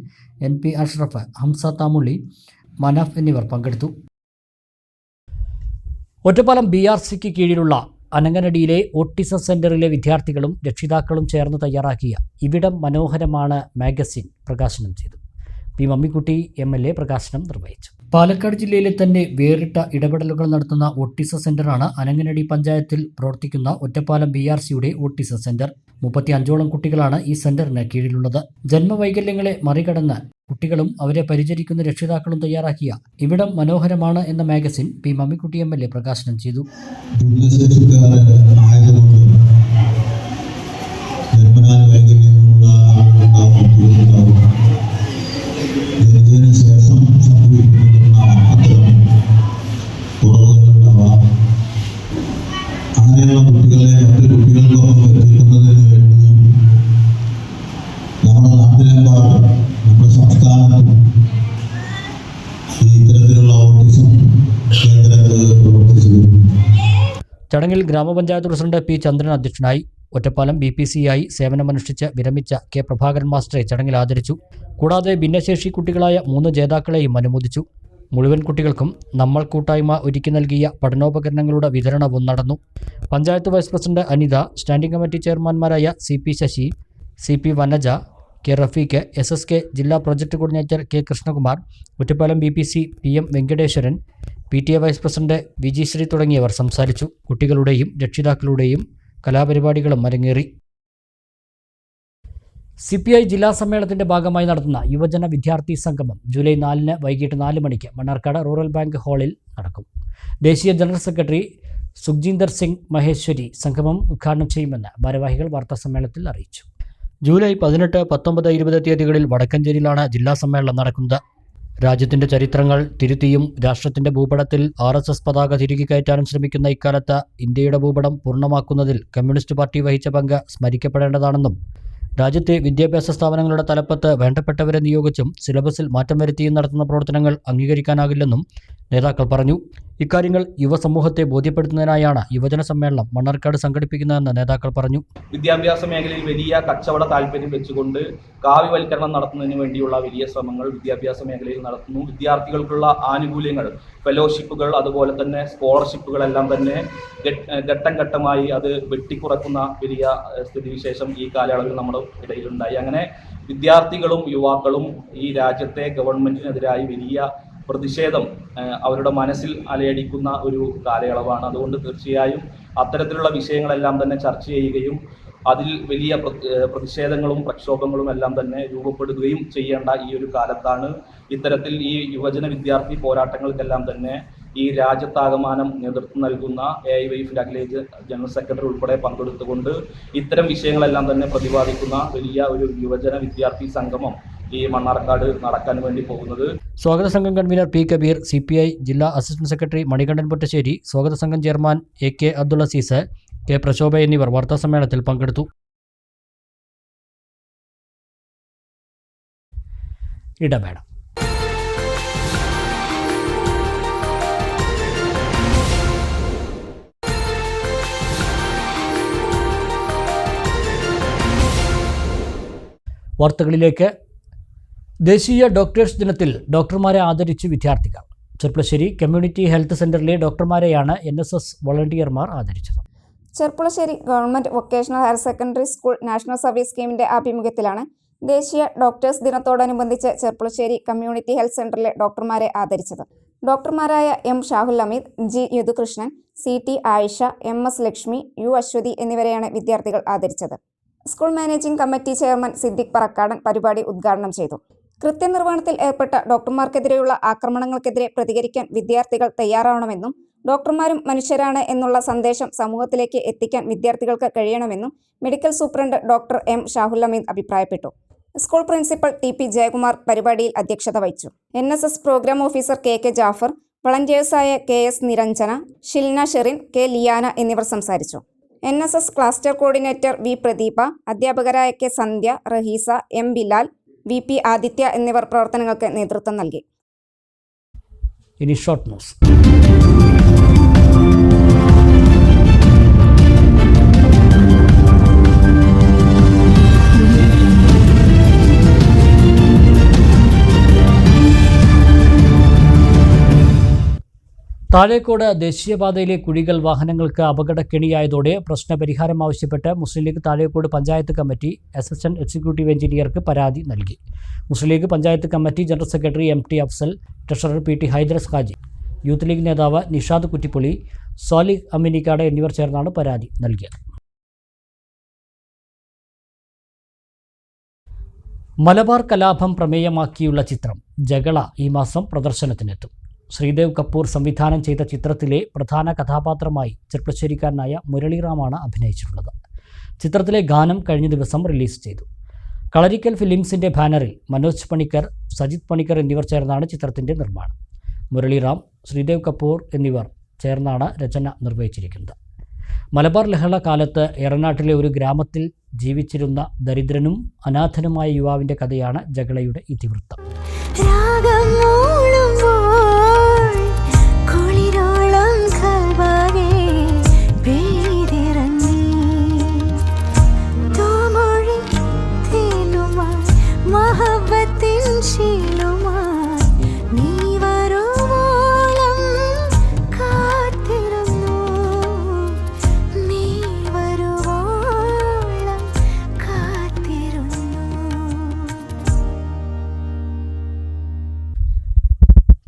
NP അഷ്റഫ്, ഹംസ താമുള്ളി, മനാഫ് എന്നിവർ പങ്കെടുത്തു. ഒറ്റപ്പാലം BRCക്ക് കീഴിലുള്ള അനങ്ങനടിയിലെ ഓട്ടിസം സെന്ററിലെ വിദ്യാർത്ഥികളും രക്ഷിതാക്കളും ചേർന്ന് തയ്യാറാക്കിയ ഇവിടം മനോഹരമാണ് മാഗസിൻ പ്രകാശനം ചെയ്തു. പി. മമ്മിക്കുട്ടി MLA പ്രകാശനം നിർവഹിച്ചു. പാലക്കാട് ജില്ലയിലെ തന്നെ വേറിട്ട ഇടപെടലുകൾ നടത്തുന്ന ഓട്ടിസം സെന്ററാണ് അനങ്ങനടി പഞ്ചായത്തിൽ പ്രവർത്തിക്കുന്ന ഒറ്റപ്പാലം BRCയുടെ ഓട്ടിസം സെന്റർ. 35ഓളം കുട്ടികളാണ് ഈ സെന്ററിന് കീഴിലുള്ളത്. ജന്മവൈകല്യങ്ങളെ മറികടന്ന് കുട്ടികളും അവരെ പരിചരിക്കുന്ന രക്ഷിതാക്കളും തയ്യാറാക്കിയ ഇവിടം മനോഹരമാണ് എന്ന മാഗസിൻ പി മമ്മിക്കുട്ടി MLA പ്രകാശനം ചെയ്തു. അങ്ങനെയുള്ള കുട്ടികളെ മറ്റു കുട്ടികൾക്കൊപ്പം എത്തിക്കുന്നതിന് വേണ്ടിയും നമ്മുടെ നാട്ടിലെമ്പാടും നമ്മുടെ സംസ്ഥാനത്തും ഇത്തരത്തിലുള്ള ഓട്ടിസം കേന്ദ്രങ്ങൾ പ്രവർത്തിച്ചു വരുന്നു. ചടങ്ങിൽ ഗ്രാമപഞ്ചായത്ത് പ്രസിഡന്റ് പി ചന്ദ്രൻ അധ്യക്ഷനായി. ഒറ്റപ്പാലം BPCയായി സേവനമനുഷ്ഠിച്ച് വിരമിച്ച K പ്രഭാകരൻ മാസ്റ്ററെ ചടങ്ങിൽ ആദരിച്ചു. കൂടാതെ ഭിന്നശേഷി കുട്ടികളായ 3 ജേതാക്കളെയും അനുമോദിച്ചു. മുഴുവൻ കുട്ടികൾക്കും നമ്മൾ കൂട്ടായ്മ ഒരുക്കി നൽകിയ പഠനോപകരണങ്ങളുടെ വിതരണവും നടന്നു. Panchayat vice president Anitha, standing committee ചെയർമാൻമാരായ CP Sasi, CP Vanaja, K Rafeeq, SSK ജില്ലാ project coordinator K Krishnakumar, Ottapalam BPC PM Venkateswaran, PTA vice president VG Sree തുടങ്ങിയവർ സംസാരിച്ചു. കുട്ടികളുടെയും രക്ഷിതാക്കളുടെയും കലാപരിപാടികളും അരങ്ങേറി. CPI ജില്ലാ സമ്മേളനത്തിന്റെ ഭാഗമായി നടത്തുന്ന യുവജന വിദ്യാർത്ഥി സംഗമം ജൂലൈ 4 വൈകിട്ട് 4 മണിക്ക് മണ്ണാർക്കാട് റൂറൽ ബാങ്ക് ഹാളിൽ നടക്കും. ദേശീയ ജനറൽ സെക്രട്ടറി സുഖ്ജീന്ദർ സിംഗ് മഹേശ്വരി സംഗമം ഉദ്ഘാടനം ചെയ്യുമെന്ന് ഭാരവാഹികൾ വാർത്താസമ്മേളനത്തിൽ അറിയിച്ചു. ജൂലൈ 18, 19, 20 തീയതികളിൽ വടക്കഞ്ചേരിയിലാണ് ജില്ലാ സമ്മേളനം നടക്കുന്നത്. രാജ്യത്തിന്റെ ചരിത്രങ്ങൾ തിരുത്തിയും രാഷ്ട്രത്തിന്റെ ഭൂപടത്തിൽ RSS പതാക തിരികെ കയറ്റാനും ശ്രമിക്കുന്ന ഇക്കാലത്ത് ഇന്ത്യയുടെ ഭൂപടം പൂർണ്ണമാക്കുന്നതിൽ കമ്മ്യൂണിസ്റ്റ് പാർട്ടി വഹിച്ച പങ്ക് സ്മരിക്കപ്പെടേണ്ടതാണെന്നും രാജ്യത്തെ വിദ്യാഭ്യാസ സ്ഥാപനങ്ങളുടെ തലപ്പത്ത് വേണ്ടപ്പെട്ടവരെ നിയോഗിച്ചും സിലബസിൽ മാറ്റം വരുത്തിയും നടത്തുന്ന പ്രവർത്തനങ്ങൾ അംഗീകരിക്കാനാകില്ലെന്നും നേതാക്കൾ പറഞ്ഞു. ഇക്കാര്യങ്ങൾ യുവസമൂഹത്തെ ബോധ്യപ്പെടുത്തുന്നതിനായാണ് യുവജന സമ്മേളനം മണ്ണാർക്കാട് സംഘടിപ്പിക്കുന്നതെന്ന് നേതാക്കൾ പറഞ്ഞു. വിദ്യാഭ്യാസ മേഖലയിൽ വലിയ കച്ചവട താല്പര്യം വെച്ചുകൊണ്ട് കാവ്യവൽക്കരണം നടത്തുന്നതിന് വേണ്ടിയുള്ള വലിയ ശ്രമങ്ങൾ വിദ്യാഭ്യാസ മേഖലയിൽ നടത്തുന്നു. വിദ്യാർത്ഥികൾക്കുള്ള ആനുകൂല്യങ്ങൾ, ഫെലോഷിപ്പുകൾ, അതുപോലെ തന്നെ സ്കോളർഷിപ്പുകളെല്ലാം തന്നെ ഘട്ടം ഘട്ടമായി അത് വെട്ടിക്കുറക്കുന്ന വലിയ സ്ഥിതിവിശേഷം ഈ കാലയളവിൽ നമ്മുടെ ഇടയിലുണ്ടായി. അങ്ങനെ വിദ്യാർത്ഥികളും യുവാക്കളും ഈ രാജ്യത്തെ ഗവൺമെന്റിനെതിരായി വലിയ പ്രതിഷേധം അവരുടെ മനസ്സിൽ അലയടിക്കുന്ന ഒരു കാലയളവാണ്. അതുകൊണ്ട് തീർച്ചയായും അത്തരത്തിലുള്ള വിഷയങ്ങളെല്ലാം തന്നെ ചർച്ച ചെയ്യുകയും അതിൽ വലിയ പ്രതിഷേധങ്ങളും പ്രക്ഷോഭങ്ങളും എല്ലാം തന്നെ രൂപപ്പെടുകയും ചെയ്യേണ്ട ഈ ഒരു കാലത്താണ് ഇത്തരത്തിൽ ഈ യുവജന വിദ്യാർത്ഥി പോരാട്ടങ്ങൾക്കെല്ലാം തന്നെ ഈ രാജ്യത്താകമാനം നേതൃത്വം നൽകുന്ന AIYF അഖിലേന്ത്യാ ജനറൽ സെക്രട്ടറി ഉൾപ്പെടെ പങ്കെടുത്തുകൊണ്ട് ഇത്തരം വിഷയങ്ങളെല്ലാം തന്നെ പ്രതിപാദിക്കുന്ന വലിയ ഒരു യുവജന വിദ്യാർത്ഥി സംഗമം ഈ മണ്ണാർക്കാട് നടക്കാൻ വേണ്ടി പോകുന്നത്. സ്വാഗത സംഘം കൺവീനർ P കബീർ, CPI ജില്ലാ അസിസ്റ്റന്റ് സെക്രട്ടറി മണികണ്ഠൻ പൊറ്റശ്ശേരി, സ്വാഗത സംഘം chairman AK Abdul Azeez, K Prashobha എന്നിവർ വാർത്താസമ്മേളനത്തിൽ പങ്കെടുത്തു. ഇടവേള. വാർത്തകളിലേക്ക്. ദേശീയ ഡോക്ടേഴ്സ് ദിനത്തിൽ ഡോക്ടർമാരെ ആദരിച്ച് വിദ്യാർത്ഥികൾ. ചെർപ്പുളശ്ശേരി കമ്മ്യൂണിറ്റി ഹെൽത്ത് സെന്ററിലെ ഡോക്ടർമാരെയാണ് NSS വോളണ്ടിയർമാർ ആദരിച്ചത്. Cherpulassery government vocational higher secondary school national service സ്കീമിന്റെ ആഭിമുഖ്യത്തിലാണ് ദേശീയ ഡോക്ടേഴ്സ് ദിനത്തോടനുബന്ധിച്ച് ചെർപ്പുളശ്ശേരി കമ്മ്യൂണിറ്റി ഹെൽത്ത് സെന്ററിലെ ഡോക്ടർമാരെ ആദരിച്ചത്. ഡോക്ടർമാരായ M Shahul Hameed, G Yadukrishnan, CT Ayisha, MS Lakshmi, U Aswathi എന്നിവരെയാണ് വിദ്യാർത്ഥികൾ ആദരിച്ചത്. School managing committee chairman Siddique Parakkadan പരിപാടി ഉദ്ഘാടനം ചെയ്തു. കൃത്യനിർവഹണത്തിൽ ഏർപ്പെട്ട ഡോക്ടർമാർക്കെതിരെയുള്ള ആക്രമണങ്ങൾക്കെതിരെ പ്രതികരിക്കാൻ വിദ്യാർത്ഥികൾ തയ്യാറാവണമെന്നും ഡോക്ടർമാരും മനുഷ്യരാണ് എന്നുള്ള സന്ദേശം സമൂഹത്തിലേക്ക് എത്തിക്കാൻ വിദ്യാർത്ഥികൾക്ക് കഴിയണമെന്നും medical superintendent doctor M Shahul Hameed അഭിപ്രായപ്പെട്ടു. സ്കൂൾ പ്രിൻസിപ്പൽ TP ജയകുമാർ പരിപാടിയിൽ അധ്യക്ഷത വഹിച്ചു. NSS programme officer KK Jafar, വളണ്ടിയേഴ്സായ KS നിരഞ്ജന, ഷിൽന ഷെറിൻ, K ലിയാന എന്നിവർ സംസാരിച്ചു. NSS cluster coordinator V Pradeepa, അധ്യാപകരായ K സന്ധ്യ, റഹീസ, M ബിലാൽ, VP ആദിത്യ എന്നിവർ പ്രവർത്തനങ്ങൾക്ക് നേതൃത്വം നൽകി. ഇനി ഷോർട്ട് ന്യൂസ്. താഴേക്കോട് ദേശീയപാതയിലെ കുഴികൾ വാഹനങ്ങൾക്ക് അപകടക്കെണിയായതോടെ പ്രശ്നപരിഹാരം ആവശ്യപ്പെട്ട് Muslim League Thazhekode panchayat committee assistant executive എഞ്ചിനീയർക്ക് പരാതി നൽകി. Muslim League panchayat committee general secretary MT Afsal, treasurer PT Haidaras Haji, Youth League നേതാവ് നിഷാദ് കുറ്റിപ്പുളി, സാലിഹ് അമിനിക്കാട് എന്നിവർ ചേർന്നാണ് പരാതി നൽകിയത്. മലബാർ കലാപം പ്രമേയമാക്കിയുള്ള ചിത്രം ജഗള ഈ മാസം പ്രദർശനത്തിനെത്തും. ശ്രീദേവ് കപൂർ സംവിധാനം ചെയ്ത ചിത്രത്തിലെ പ്രധാന കഥാപാത്രമായി ചെർപ്പശ്ശേരിക്കാരനായ മുരളിറാമാണ് അഭിനയിച്ചിട്ടുള്ളത്. ചിത്രത്തിലെ ഗാനം കഴിഞ്ഞ ദിവസം റിലീസ് ചെയ്തു. കളരിക്കൽ ഫിലിംസിൻ്റെ ബാനറിൽ മനോജ് പണിക്കർ, സജിത് പണിക്കർ എന്നിവർ ചേർന്നാണ് ചിത്രത്തിൻ്റെ നിർമ്മാണം. മുരളിറാം, ശ്രീദേവ് കപൂർ എന്നിവർ ചേർന്നാണ് രചന നിർവഹിച്ചിരിക്കുന്നത്. മലബാർ ലഹള കാലത്ത് ഏറനാട്ടിലെ ഒരു ഗ്രാമത്തിൽ ജീവിച്ചിരുന്ന ദരിദ്രനും അനാഥനുമായ യുവാവിൻ്റെ കഥയാണ് ജഗളയുടെ ഇതിവൃത്തം.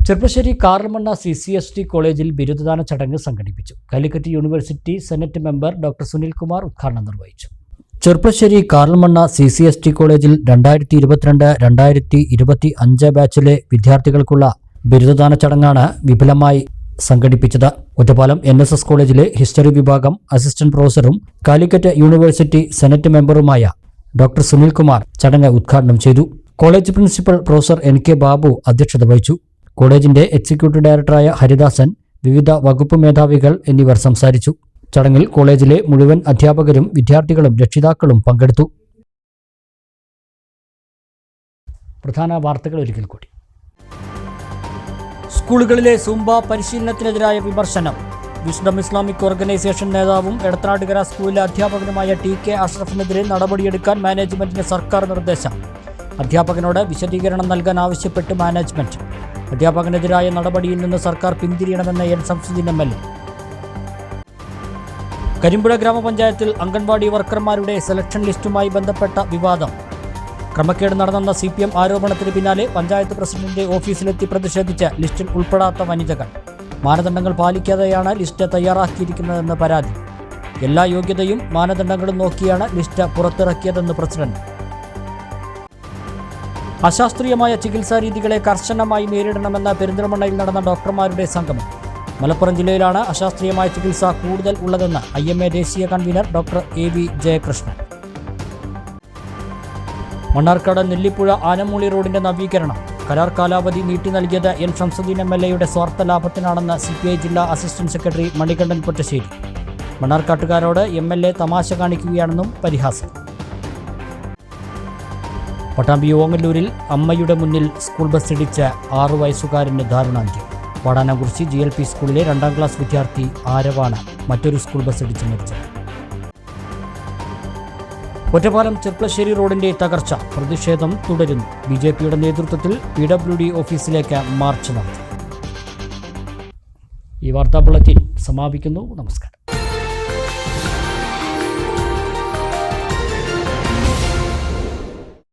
ചെർപ്പശ്ശേരി കാറൽമണ്ണ CCST കോളേജിൽ ബിരുദദാന ചടങ്ങ് സംഘടിപ്പിച്ചു. Calicut university senate member doctor Sunilkumar ഉദ്ഘാടനം നിർവഹിച്ചു. ചെർപ്പശ്ശേരി കാറൽമണ്ണ CCST കോളേജിൽ 2022-2025 ബാച്ചിലെ വിദ്യാർത്ഥികൾക്കുള്ള ബിരുദദാന ചടങ്ങാണ് വിപുലമായി സംഘടിപ്പിച്ചത്. ഒറ്റപ്പാലം NSS കോളേജിലെ ഹിസ്റ്ററി വിഭാഗം അസിസ്റ്റന്റ് പ്രൊഫസറും കാലിക്കറ്റ് യൂണിവേഴ്സിറ്റി സെനറ്റ് മെമ്പറുമായ ഡോക്ടർ സുനിൽകുമാർ ചടങ്ങ് ഉദ്ഘാടനം ചെയ്തു. College principal professor NK Babu അധ്യക്ഷത വഹിച്ചു. കോളേജിന്റെ എക്സിക്യൂട്ടീവ് ഡയറക്ടറായ ഹരിദാസൻ, വിവിധ വകുപ്പ് മേധാവികൾ എന്നിവർ സംസാരിച്ചു. ചടങ്ങിൽ കോളേജിലെ മുഴുവൻ അധ്യാപകരും വിദ്യാർത്ഥികളും രക്ഷിതാക്കളും പങ്കെടുത്തു. പ്രധാന വാർത്തകൾ ഒരിക്കൽ കൂടി. സ്കൂളുകളിലെ സൂംബ പരിശീലനത്തിനെതിരായ വിമർശനം. വിസ്ഡം ഇസ്ലാമിക് ഓർഗനൈസേഷൻ നേതാവും എടത്തനാട്ടുകര സ്കൂളിലെ അധ്യാപകനുമായ TK അഷ്റഫിനെതിരെ നടപടിയെടുക്കാൻ മാനേജ്മെന്റിന് സർക്കാർ നിർദ്ദേശം. അധ്യാപകനോട് വിശദീകരണം നൽകാൻ ആവശ്യപ്പെട്ട് മാനേജ്മെന്റ്. അധ്യാപകനെതിരായ നടപടിയിൽ നിന്ന് സർക്കാർ പിന്തിരിയണമെന്ന് N ശംസുദ്ദീൻ MLA. കരിമ്പുഴ ഗ്രാമപഞ്ചായത്തിൽ അംഗൻവാടി വർക്കർമാരുടെ സെലക്ഷൻ ലിസ്റ്റുമായി ബന്ധപ്പെട്ട വിവാദം. ക്രമക്കേട് നടന്നെന്ന CPM ആരോപണത്തിന് പിന്നാലെ പഞ്ചായത്ത് പ്രസിഡന്റിന്റെ ഓഫീസിലെത്തി പ്രതിഷേധിച്ച് ലിസ്റ്റിൽ ഉൾപ്പെടാത്ത വനിതകൾ. മാനദണ്ഡങ്ങൾ പാലിക്കാതെയാണ് ലിസ്റ്റ് തയ്യാറാക്കിയിരിക്കുന്നതെന്ന് പരാതി. എല്ലാ യോഗ്യതയും മാനദണ്ഡങ്ങളും നോക്കിയാണ് ലിസ്റ്റ് പുറത്തിറക്കിയതെന്ന് പ്രസിഡന്റ്. അശാസ്ത്രീയമായ ചികിത്സാ രീതികളെ കർശനമായി നേരിടണമെന്ന പെരിന്തൽമണ്ണയിൽ നടന്ന ഡോക്ടർമാരുടെ സംഗമം. മലപ്പുറം ജില്ലയിലാണ് അശാസ്ത്രീയമായ ചികിത്സ കൂടുതൽ ഉള്ളതെന്ന് IMA ദേശീയ convener doctor AV Jayakrishnan. Mannarkkad Nellipuzha Anamooli റോഡിന്റെ നവീകരണം കരാർ കാലാവധി നീട്ടി നൽകിയത് N ശംസുദ്ദീൻ MLAയുടെ സ്വാർത്ഥ ലാഭത്തിനാണെന്ന് CPI ജില്ലാ അസിസ്റ്റന്റ് സെക്രട്ടറി മണികണ്ഠൻ പൊറ്റശ്ശേരി. മണ്ണാർക്കാട്ടുകാരോട് MLA തമാശ കാണിക്കുകയാണെന്നും പരിഹാസം. പട്ടാമ്പി ഓങ്ങല്ലൂരിൽ അമ്മയുടെ മുന്നിൽ സ്കൂൾ ബസ് ഇടിച്ച് 6 വയസ്സുകാരന് ദാരുണാന്ത്യം. വാടാനംകുറിച്ചി GLP സ്കൂളിലെ 2ാം ക്ലാസ് വിദ്യാർത്ഥി ആരവാണ് മറ്റൊരു സ്കൂൾ ബസ് ഇടിച്ച് മരിച്ചത്. ഒറ്റപ്പാലം ചെർപ്പശ്ശേരി റോഡിന്റെ തകർച്ച. പ്രതിഷേധം തുടരുന്നു. BJPയുടെ നേതൃത്വത്തിൽ PWD ഓഫീസിലേക്ക് മാർച്ച് നടത്തി. ഈ വാർത്താ ബുള്ളറ്റിൻ സമാപിക്കുന്നു. നമസ്കാരം.